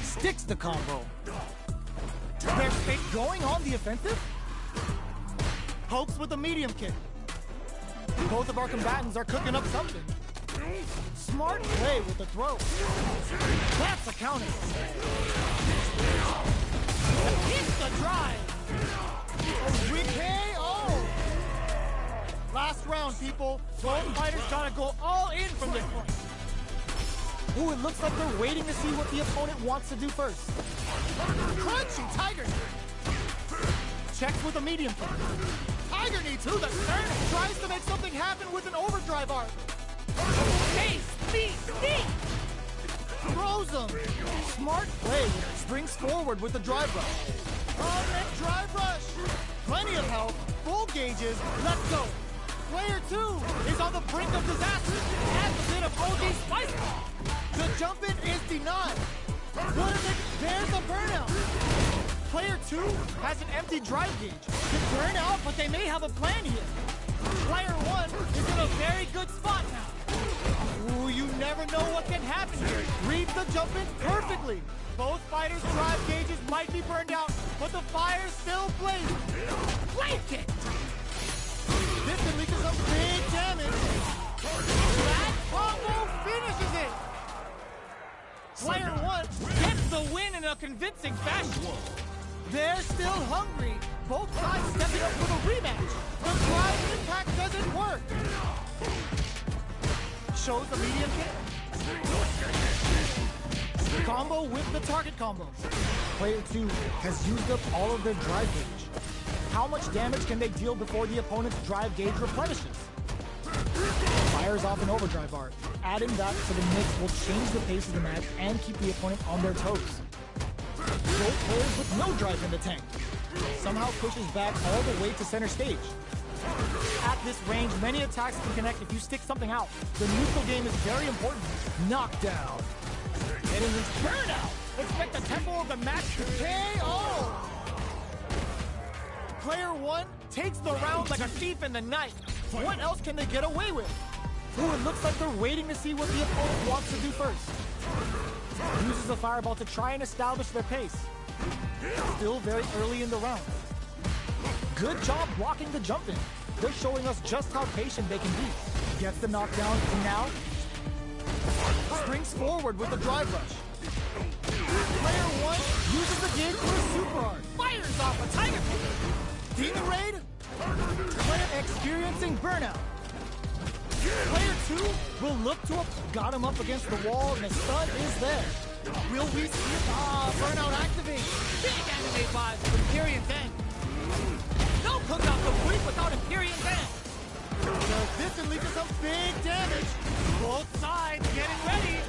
Sticks the combo. They're going on the offensive. Pokes with a medium kick. Both of our combatants are cooking up something. Smart play with the throw. That's a counter. Hits the drive. KO! Last round, people. Both fighters gotta go all in from this point. Ooh, it looks like they're waiting to see what the opponent wants to do first. Crunchy Tiger Knee. Checks with a medium kick. Tiger Knee to the stern. Tries to make something happen with an overdrive arc. Hey, speed. Throws him. Smart play. Springs forward with the drive rush. Oh, that drive rush. Plenty of health. Full gauges. Let's go. Player two is on the brink of disaster. Has a bit of OG spice. The jump in is denied. There's a burnout. Player two has an empty drive gauge. Could burn out, but they may have a plan here. Player one is in a very good spot now. Ooh, you never know what can happen here. Reads the jump in perfectly. Both fighters' drive gauges might be burned out, but the fire still blazing. Blade kick! This can lead to some big damage. That combo finishes it! Player one gets the win in a convincing fashion. They're still hungry. Both sides stepping up for the rematch. The drive impact doesn't work. Shows the medium kick. Combo with the target combo. Player two has used up all of their drive gauge. How much damage can they deal before the opponent's drive gauge replenishes? Fires off an overdrive arc. Adding that to the mix will change the pace of the match and keep the opponent on their toes. Both players with no drive in the tank. Somehow pushes back all the way to center stage. At this range, many attacks can connect if you stick something out. The neutral game is very important. Knockdown. Getting this burnout. Expect the tempo of the match to KO. Player one takes the round like a thief in the night. What else can they get away with? Ooh, it looks like they're waiting to see what the opponent wants to do first. Uses a fireball to try and establish their pace. Still very early in the round. Good job blocking the jump in. They're showing us just how patient they can be. Gets the knockdown, and now springs forward with the drive rush. Player one uses the gauge for a super art. Fires off a tiger kick. Demon raid. Player experiencing burnout. Player two will look to got him up against the wall, and the stun is there. Will we see burnout activate? Big animate vibes from Empyrean's end. No cookout complete without Empyrean's end. This can lead to some big damage. Both sides getting ready.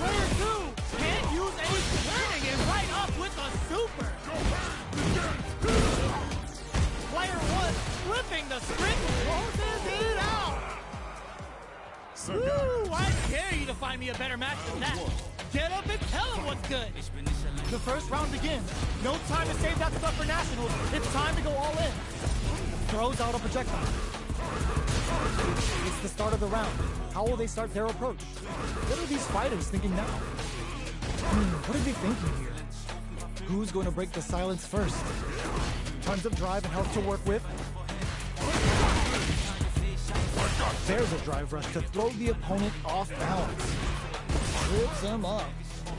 Player two can't use any turning it right up with a super. Player one flipping the string, closes it out. Woo! I dare you to find me a better match than that. Get up and tell them what's good. The first round begins. No time to save that stuff for nationals. It's time to go all in. Throws out a projectile. It's the start of the round. How will they start their approach? What are these fighters thinking now? What are they thinking here? Who's going to break the silence first? Tons of drive and health to work with. There's a drive rush to throw the opponent off balance. Trips him up.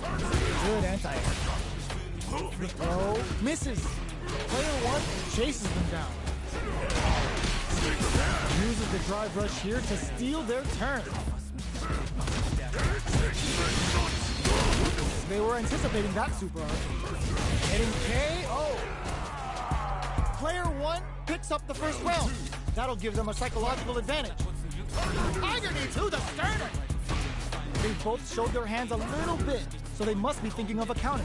Good anti-air. The throw misses. Player one chases them down. Uses the drive rush here to steal their turn. They were anticipating that super arc. Getting KO. Player one picks up the first round. That'll give them a psychological advantage. Tiger knee to the sternum! They both showed their hands a little bit, so they must be thinking of a counter.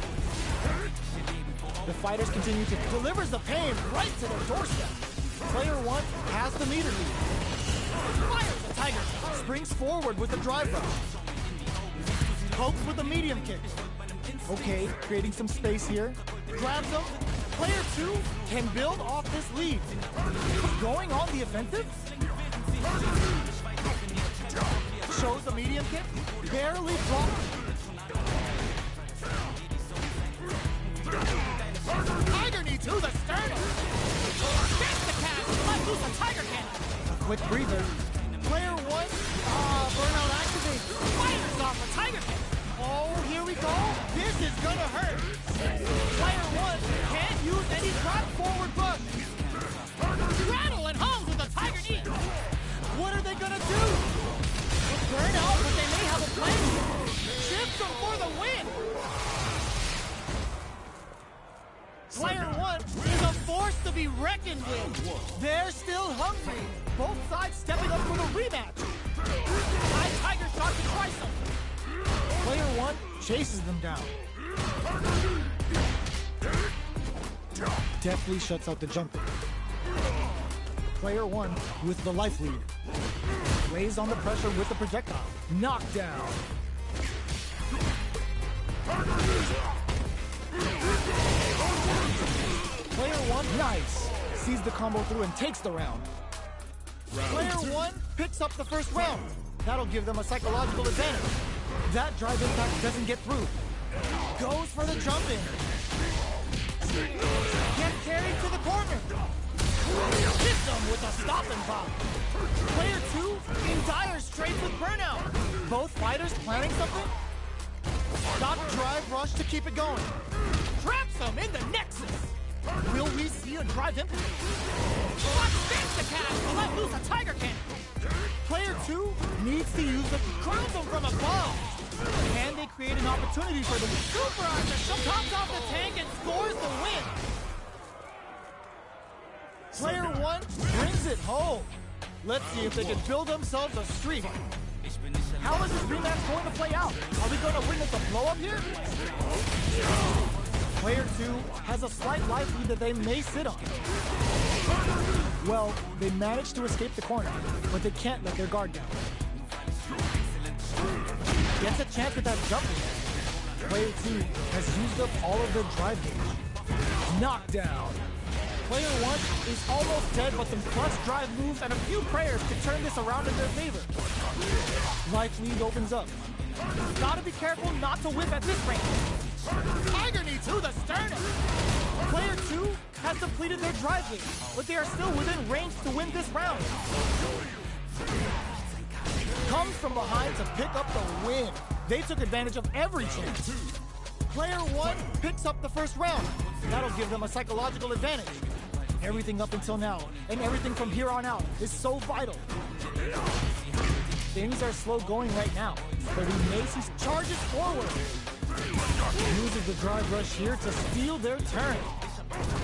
The fighters continue to delivers the pain right to their doorstep. Player one has the meter lead. Fires the tiger, springs forward with the drive rush. Pokes with the medium kick. Okay, creating some space here. Grabs him. Player two can build off this lead. Going on the offensive. Shows the medium kick. Barely blocked. Tiger knee to the sternum. Gets the catch. Let loose a tiger cannon. A quick breather. Player one. Burnout activate. Fires off a tiger cannon. Oh, here we go. This is gonna hurt. Player one can't use any drop forward bush. Rattle and hums with a tiger knee. What are they gonna do? Burn out, but they may have a plan. Chips them for the win. Player one is a force to be reckoned with. They're still hungry. Both sides stepping up for the rematch. High tiger shot to try something. Player one chases them down. Deftly shuts out the jumper. Player one with the life lead. Lays on the pressure with the projectile. Knockdown. Player one, nice. Sees the combo through and takes the round. Player one picks up the first round. That'll give them a psychological advantage. That drive impact doesn't get through. Goes for the jump in. Get carried to the corner. Hits them with a stop and pop. Player two in dire straits with burnout. Both fighters planning something? Stop drive rush to keep it going. Traps them in the nexus. Will we see a drive impact? Watch the catch to let loose a tiger cannon. Player two needs to use the ground them from above. Can they create an opportunity for them? Super Archer comes off the tank and scores the win. Player one brings it home. Let's see if they can build themselves a streak. How is this rematch going to play out? Are we going to witness a blow-up here? Player two has a slight life lead that they may sit on. Well, they managed to escape the corner, but they can't let their guard down. Gets a chance with that jump. Player two has used up all of their drive gauge. Knockdown. Player one is almost dead, but some clutch drive moves and a few prayers can turn this around in their favor. Life lead opens up. Gotta be careful not to whip at this range. Tiger knee to the sternum. Player two has depleted their drive gauge, but they are still within range to win this round. Comes from behind to pick up the win. They took advantage of every chance. Player one picks up the first round. That'll give them a psychological advantage. Everything up until now, and everything from here on out, is so vital. Things are slow going right now, but Macy charges forward. Uses the drive rush here to steal their turn.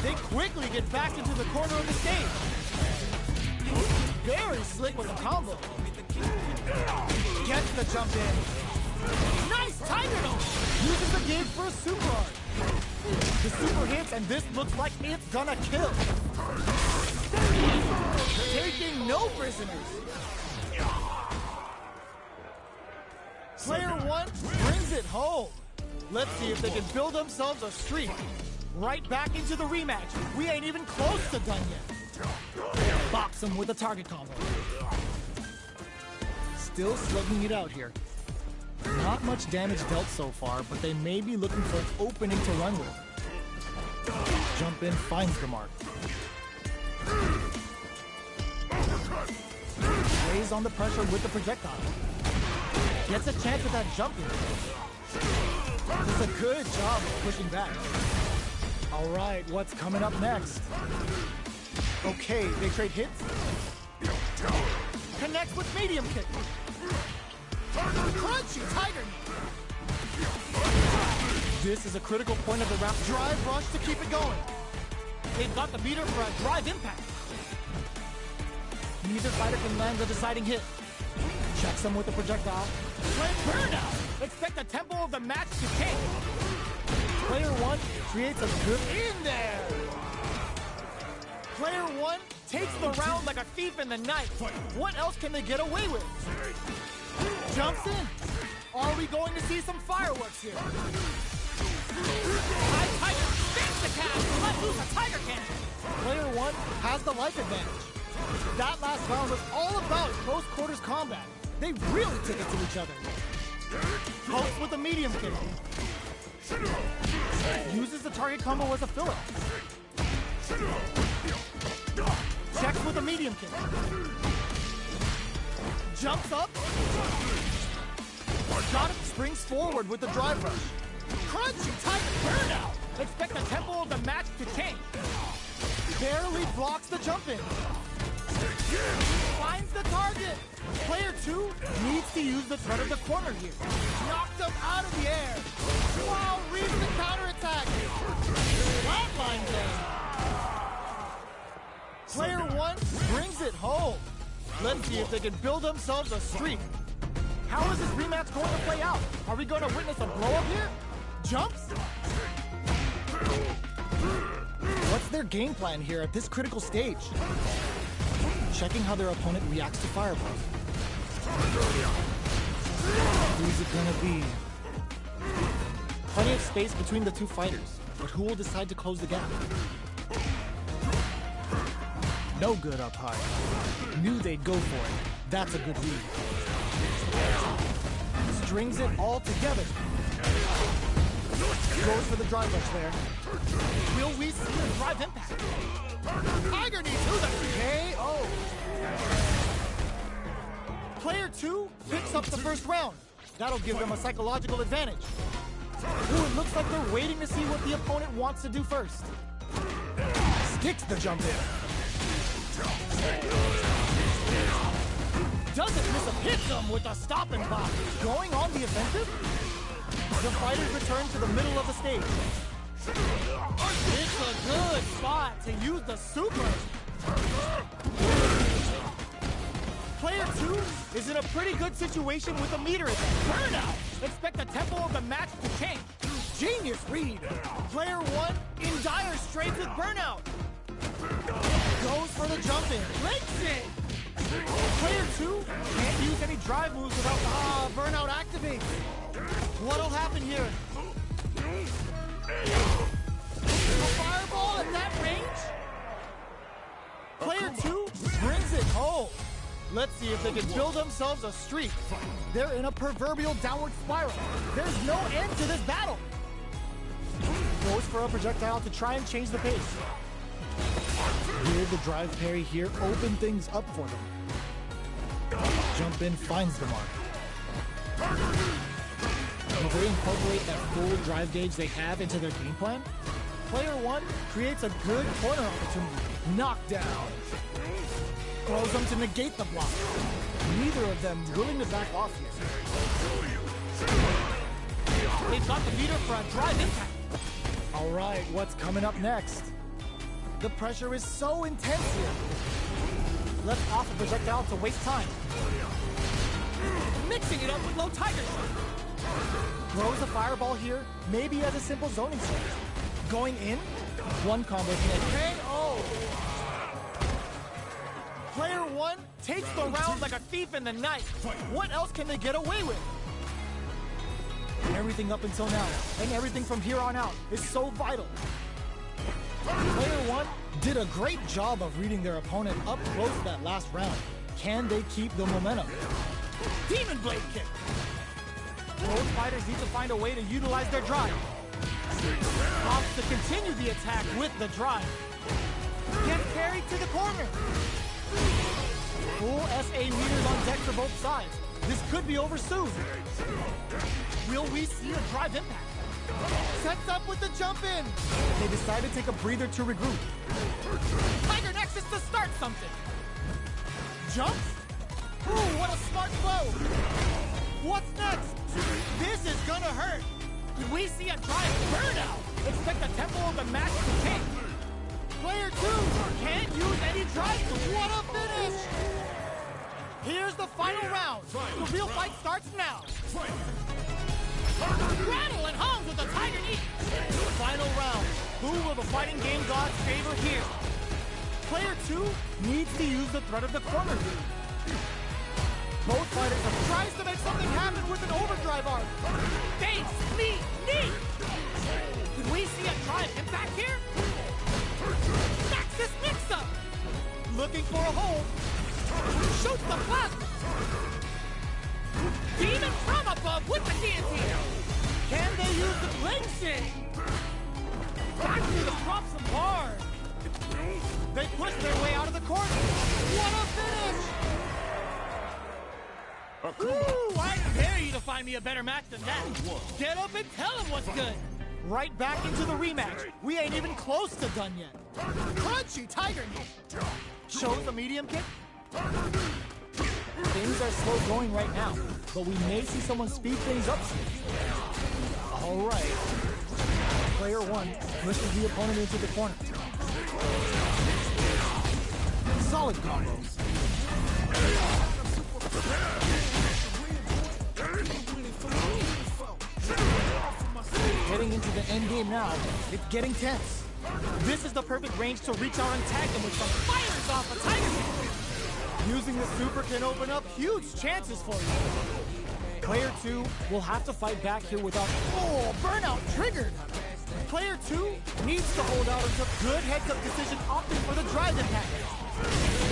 They quickly get back into the corner of the stage. Very slick with a combo. Gets the jump in. Nice tiger note. Uses the gauge for a super art. The super hits, and this looks like it's gonna kill. Taking no prisoners. Player one brings it home. Let's see if they can build themselves a streak. Right back into the rematch. We ain't even close to done yet. Box them with a target combo. Still slugging it out here. Not much damage dealt so far, but they may be looking for an opening to run with. Jump in finds the mark. Lays on the pressure with the projectile. Gets a chance with that jump in. Does a good job of pushing back. All right, what's coming up next? Okay, they trade hits. Connects with medium kick. Crunchy tiger knee. This is a critical point of the round. Drive rush to keep it going. They've got the meter for a drive impact. Neither fighter can land the deciding hit. Checks them with a projectile. Play burnout! Expect the tempo of the match to change. Player 1 creates a good in there. Player 1 takes the round like a thief in the night. What else can they get away with? Jumps in. Are we going to see some fireworks here? Tiger spins the cast. Let loose a Tiger Cannon. Player 1 has the life advantage. That last round was all about close quarters combat. They really took it to each other. Pokes with a medium kick. Uses the target combo as a filler. Checks with a medium kick. Jumps up. Got it. Springs forward with the drive rush. Crunchy Tiger burnout. Expect the tempo of the match to change. Barely blocks the jump in. Finds the target. Player 2 needs to use the threat of the corner here. Knocked him out of the air. Wow, reads the counterattack. Flatline them. Player 1 brings it home. Let's see if they can build themselves a streak. How is this rematch going to play out? Are we going to witness a blow-up here? Jumps? What's their game plan here at this critical stage? Checking how their opponent reacts to fireball. Who's it gonna be? Plenty of space between the two fighters, but who will decide to close the gap? No good up high. Knew they'd go for it. That's a good read. Strings it all together. Goes for the drive rush there. Will we see a drive impact? Tiger knee to the KO. Player 2 picks up the first round. That'll give them a psychological advantage. Ooh, it looks like they're waiting to see what the opponent wants to do first. Sticks the jump in. Doesn't miss a hit them with a stop and block. Going on the offensive? The fighters return to the middle of the stage. It's a good spot to use the super. Player 2 is in a pretty good situation with the meter advantage. Burnout! Expect the tempo of the match to change. Genius read. Player 1 in dire straits with burnout. Goes for the jump in. Breaks it. Player 2 can't use any drive moves without burnout activates. What'll happen here? A fireball at that range? Player 2 brings it home. Let's see if they can build themselves a streak. They're in a proverbial downward spiral. There's no end to this battle. Goes for a projectile to try and change the pace. Will the drive parry here open things up for them? Jump in finds the mark. Will they incorporate that full drive gauge they have into their game plan? Player 1 creates a good corner opportunity. Knockdown. Throws them to negate the block. Neither of them willing to back off here. They've got the meter for a drive impact. All right, what's coming up next? The pressure is so intense here. Left off a projectile to waste time. Mixing it up with low tiger shot. Throws a fireball here, maybe as a simple zoning switch. Going in, one combo hit. KO! Player 1 takes the round like a thief in the night. What else can they get away with? Everything up until now, and everything from here on out, is so vital. Player 1 did a great job of reading their opponent up close that last round. Can they keep the momentum? Demon Blade kick! Both fighters need to find a way to utilize their drive. Opts to continue the attack with the drive. Gets carried to the corner. Full SA meters on deck for both sides. This could be over soon. Will we see a drive impact? Sets up with the jump in. They decide to take a breather to regroup. Tiger Nexus to start something. Jumps? Ooh, what a smart blow. What's next? This is gonna hurt. Did we see a drive burnout? Expect the tempo of the match to change. Player 2 can't use any drive. What a finish! final round. The real fight starts now. Rattle and hums with the Tiger Knee. Final round. Who will the fighting game gods favor here? Player 2 needs to use the threat of the corner. Both fighters have tries to make something happen with an overdrive arc. Face, knee, knee. Could we see a drive impact here? Nexus mix-up. Looking for a hold. Shoots the plasma. Demon from above with the guillotine. Can they use the blade shake? Back to the props and bars. They push their way out of the corner. What a finish! Ooh, I dare you to find me a better match than that. Get up and tell him what's good. Right back into the rematch. We ain't even close to done yet. Crunchy Tiger Knee. Shows a medium kick. Things are slow going right now, but we may see someone speed things up soon. All right. Player 1 pushes the opponent into the corner. Solid combos. Getting into the end game now. It's getting tense. This is the perfect range to reach out and tag them with some fires off a Tiger Knee. Using the super can open up huge chances for you. Player 2 will have to fight back here without... Oh, burnout triggered! Player 2 needs to hold out until good heads-up decision opting for the drive impact.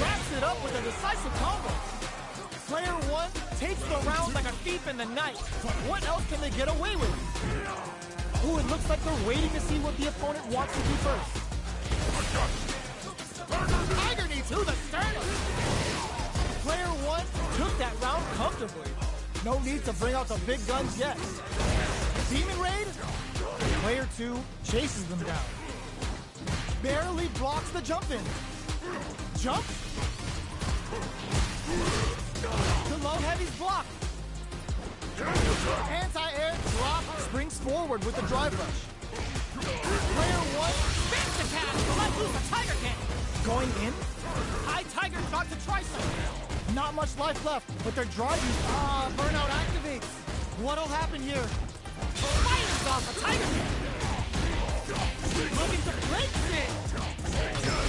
Wraps it up with a decisive combo. Player 1 takes the round like a thief in the night. What else can they get away with? Ooh, it looks like they're waiting to see what the opponent wants to do first. Tiger Knee to the sternum! Player 1 took that round comfortably. No need to bring out the big guns yet. Demon Raid? Player 2 chases them down. Barely blocks the jump in. Jump? The low heavy's blocked. Anti-air drop springs forward with the drive rush. Player 1 spins the cast to let loose a Tiger Kick. Going in? High Tiger shot to tricep. Not much life left, but they're driving. Burnout activates. What'll happen here? Fires off a Tiger Kick. Looking to break it.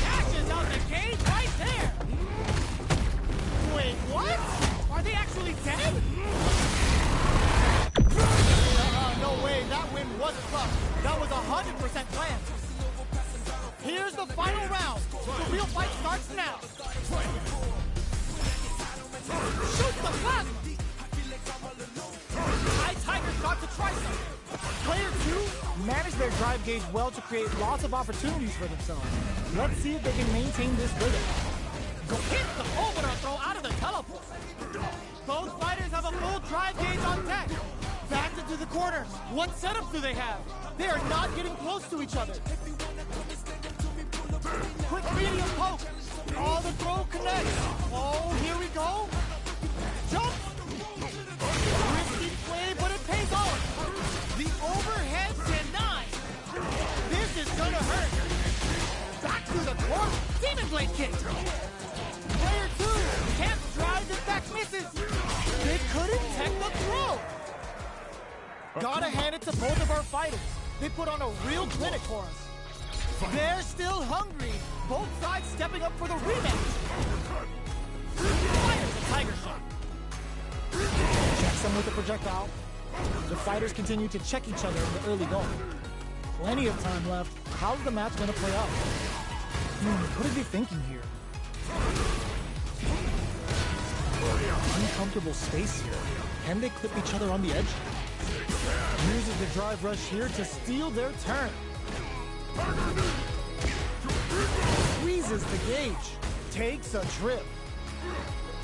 Catches out the cage right there. Wait, what? Are they actually dead? No way, that win was tough. That was 100% planned. Here's the final round. The real fight starts now. Shoot the plasma. High Tiger shot to tricep. Player 2 managed their drive gauge well to create lots of opportunities for themselves. Let's see if they can maintain this rhythm. Go hit the overthrow out of the teleport. Both fighters have a full drive gauge on deck. Back into the corner. What setup do they have? They are not getting close to each other. Quick medium poke. Oh, the throw connects. Oh, here we go. Jump. Risky play, but it pays off. The overhead denied. This is gonna hurt. Back to the corner. Demon Blade kick. Player 2 can't drive, in fact misses. They couldn't tech the throw. Gotta hand it to both of our fighters. They put on a real clinic for us. They're still hungry. Both sides stepping up for the rematch. Fires a Tiger shot. Checks them with a projectile. The fighters continue to check each other in the early going. Plenty of time left. How's the match going to play out? What are they thinking here? Uncomfortable space here. Can they clip each other on the edge? Uses the drive rush here to steal their turn. Squeezes the gauge. Takes a trip.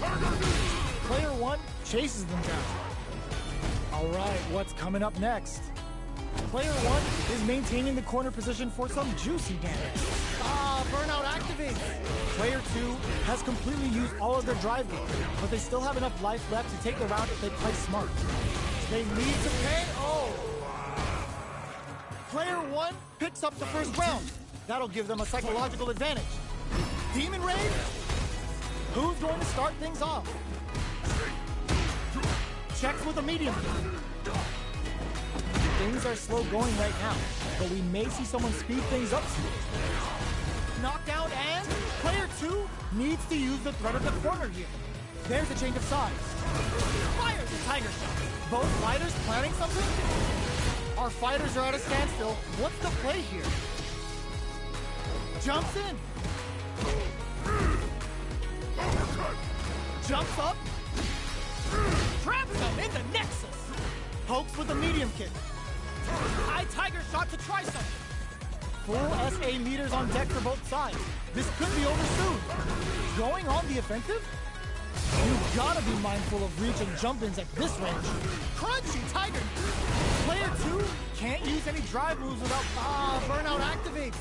Player 1 chases them down. Alright, what's coming up next? Player 1 is maintaining the corner position for some juicy damage. Burnout activates. Player 2 has completely used all of their drive gauge, but they still have enough life left to take the round if they play smart. They need to pay. Oh! Player 1 picks up the first round. That'll give them a psychological advantage. Demon Raid? Who's going to start things off? Checks with a medium kick. Things are slow going right now, but we may see someone speed things up soon. Knockdown, and player 2 needs to use the threat of the corner here. There's a change of sides. Fires the tiger shot. Both fighters planning something? Our fighters are at a standstill. What's the play here? Jumps in. Jumps up. Traps him in the nexus. Pokes with a medium kick. High tiger shot to try something. Full SA meters on deck for both sides. This could be over soon. Going on the offensive? You've gotta be mindful of reach and jump-ins at this range. Crunchy tiger. Player 2 can't use any drive moves without burnout activates.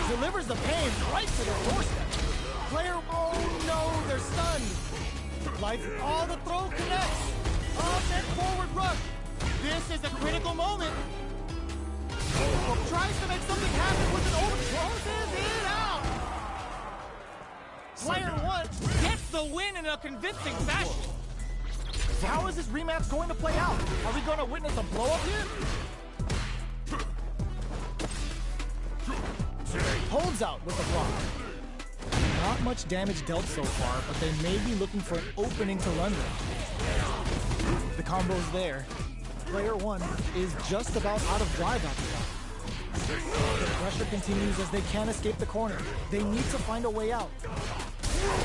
Delivers the pain right to their doorstep. Player, oh no, they're stunned. Like all the throw connects. Up and forward rush. This is a critical moment. Tries to make something happen with an over. Closes it out. Player 1 gets the win in a convincing fashion. How is this rematch going to play out? Are we going to witness a blow-up here? Holds out with the block. Not much damage dealt so far, but they may be looking for an opening to run with. The combo's there. Player 1 is just about out of drive after that. The pressure continues as they can't escape the corner. They need to find a way out.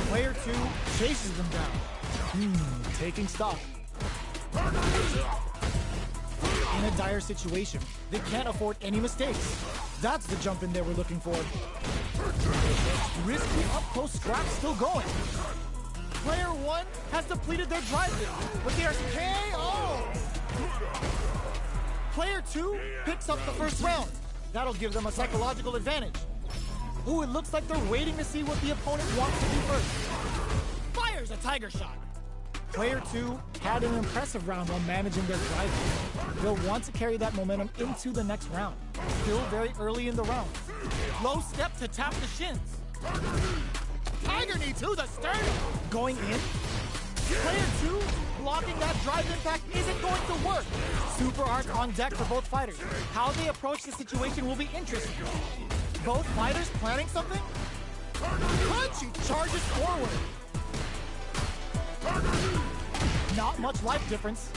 Player 2 chases them down. Taking stock. In a dire situation, they can't afford any mistakes. That's the jump in they were looking for. Risky up-close scrap still going. Player 1 has depleted their drive bit, but they are KO! Player 2 picks up the first round. That'll give them a psychological advantage. Ooh, it looks like they're waiting to see what the opponent wants to do first. Fires a tiger shot. Player 2 had an impressive round while managing their drive. They'll want to carry that momentum into the next round. Still very early in the round. Low step to tap the shins. Tiger knee to the sternum. Going in. Player 2 blocking that drive impact isn't going to work. Super arc on deck for both fighters. How they approach the situation will be interesting. Both fighters planning something? Crunchy charges forward. Not much life difference.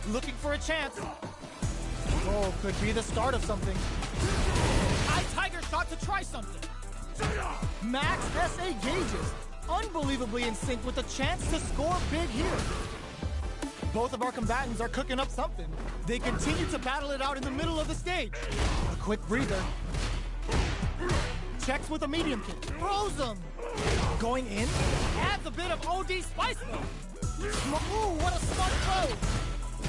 Looking for a chance. Oh, could be the start of something. High tiger shot to try something. Max SA gauges. Unbelievably in sync with a chance to score big here. Both of our combatants are cooking up something. They continue to battle it out in the middle of the stage. A quick breather. Checks with a medium kick. Throws them. Going in. Adds a bit of OD spice though. Ooh, what a smart throw.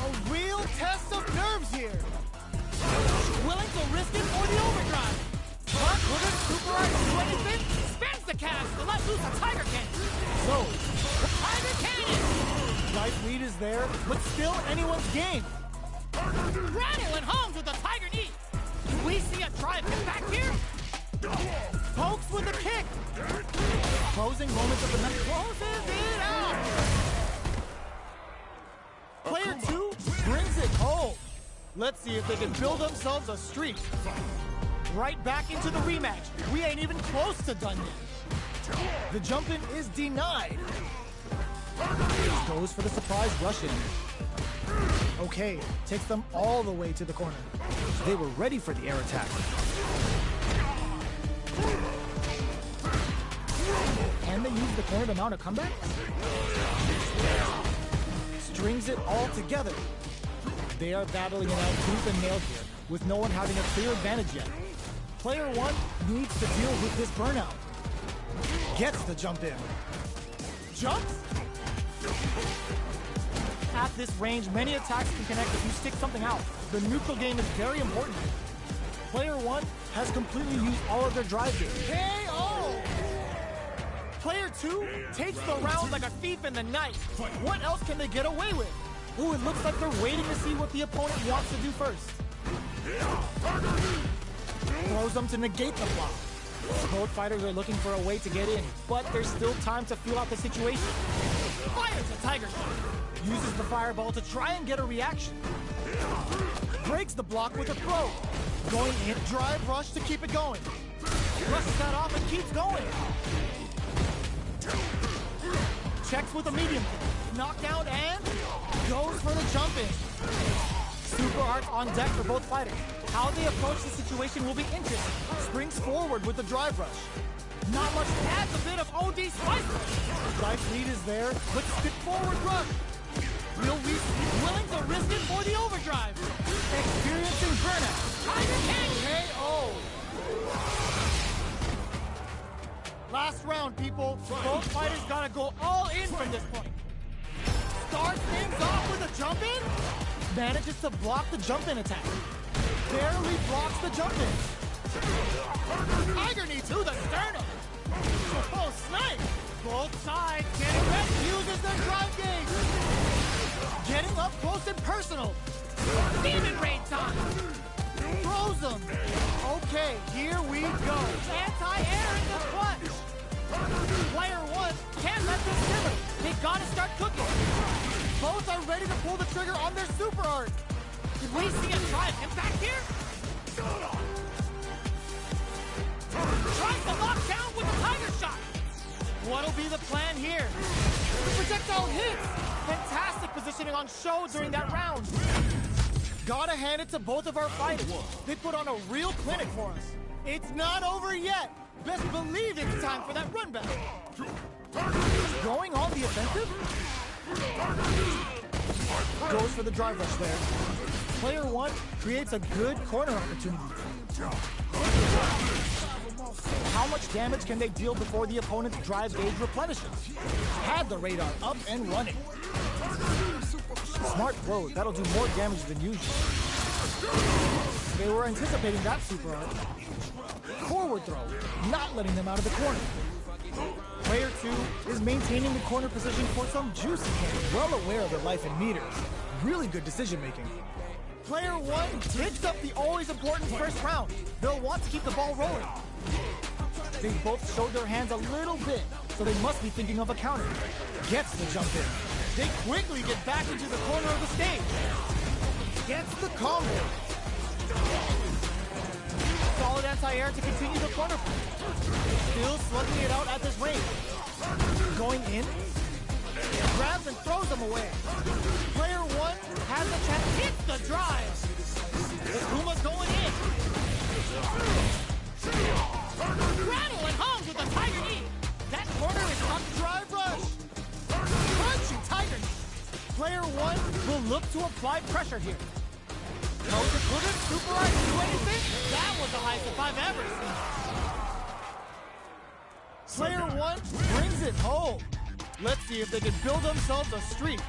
A real test of nerves here. Willing to risk it for the overdrive. But couldn't Super Arc do anything? Spins the cast to let loose a Tiger Cannon. So, Tiger Cannon! Life lead is there, but still anyone's game. Rattling homes with a Tiger knee. Do we see a drive hit back here? Pokes with a kick. Closing moments of the match. Closes it out. Player 2 brings it home. Let's see if they can build themselves a streak. Right back into the rematch. We ain't even close to done yet. The jump-in is denied. Goes for the surprise rush-in. Okay, takes them all the way to the corner. They were ready for the air attack. Can they use the corner to mount a comeback? Strings it all together. They are battling it out tooth and nail here, with no one having a clear advantage yet. Player 1 needs to deal with this burnout. Gets the jump in. Jumps? At this range, many attacks can connect if you stick something out. The neutral game is very important. Player 1 has completely used all of their drive gear. KO! Player 2 takes the round like a thief in the night. What else can they get away with? Ooh, it looks like they're waiting to see what the opponent wants to do first. Throws them to negate the block. Both fighters are looking for a way to get in, but there's still time to feel out the situation. Fires a tiger shot. Uses the fireball to try and get a reaction. Breaks the block with a throw. Going in, drive rush to keep it going. Brushes that off and keeps going. Checks with a medium kick. Knockdown and goes for the jump in. Super arts on deck for both fighters. How they approach the situation will be interesting. Springs forward with the drive rush. Not much, adds a bit of OD spice. Life lead is there, but stick forward rush. Will we be willing to risk it for the overdrive? Experiencing burnout. Tiger King KO. Last round, people. Both fighters gotta go all in from this point. Starts things off with a jump in. Manages to block the jump in attack. Barely blocks the jump in. Tiger knee to the sternum. Oh, snipe. Both sides getting ready. Uses their drive gauge. Getting up close and personal. Demon Rain time. Throws them. Okay, here we go. Anti-air in the clutch. Player one can't let this simmer. They gotta start cooking. Both are ready to pull the trigger on their super art. Did we see a drive impact here? Tries to lock down with a tiger shot. What'll be the plan here? The projectile hits. Fantastic positioning on show during that round. Gotta hand it to both of our fighters. They put on a real clinic for us. It's not over yet. Best believe it's time for that run back. Going on the offensive? Goes for the drive rush there. Player one creates a good corner opportunity. How much damage can they deal before the opponent's drive gauge replenishes? Had the radar up and running. Smart throw, that'll do more damage than usual. They were anticipating that super art. Forward throw, not letting them out of the corner. Player two is maintaining the corner position for some juicy game, well aware of their life in meters. Really good decision making. Player one picks up the always important first round. They'll want to keep the ball rolling. They both showed their hands a little bit, so they must be thinking of a counter. Gets the jump in. They quickly get back into the corner of the stage. Gets the combo. Solid anti-air to continue the corner. Still slugging it out at this range. Going in. Grabs and throws them away. Player one has a chance. Hits the drive. The Puma's going in. Rattle and hums with a tiger knee. That corner is on drive rush. Crunchy tiger knee. Player one will look to apply pressure here. Could it super art do anything? That was the highest I've ever seen. Player one brings it home. Let's see if they can build themselves a streak.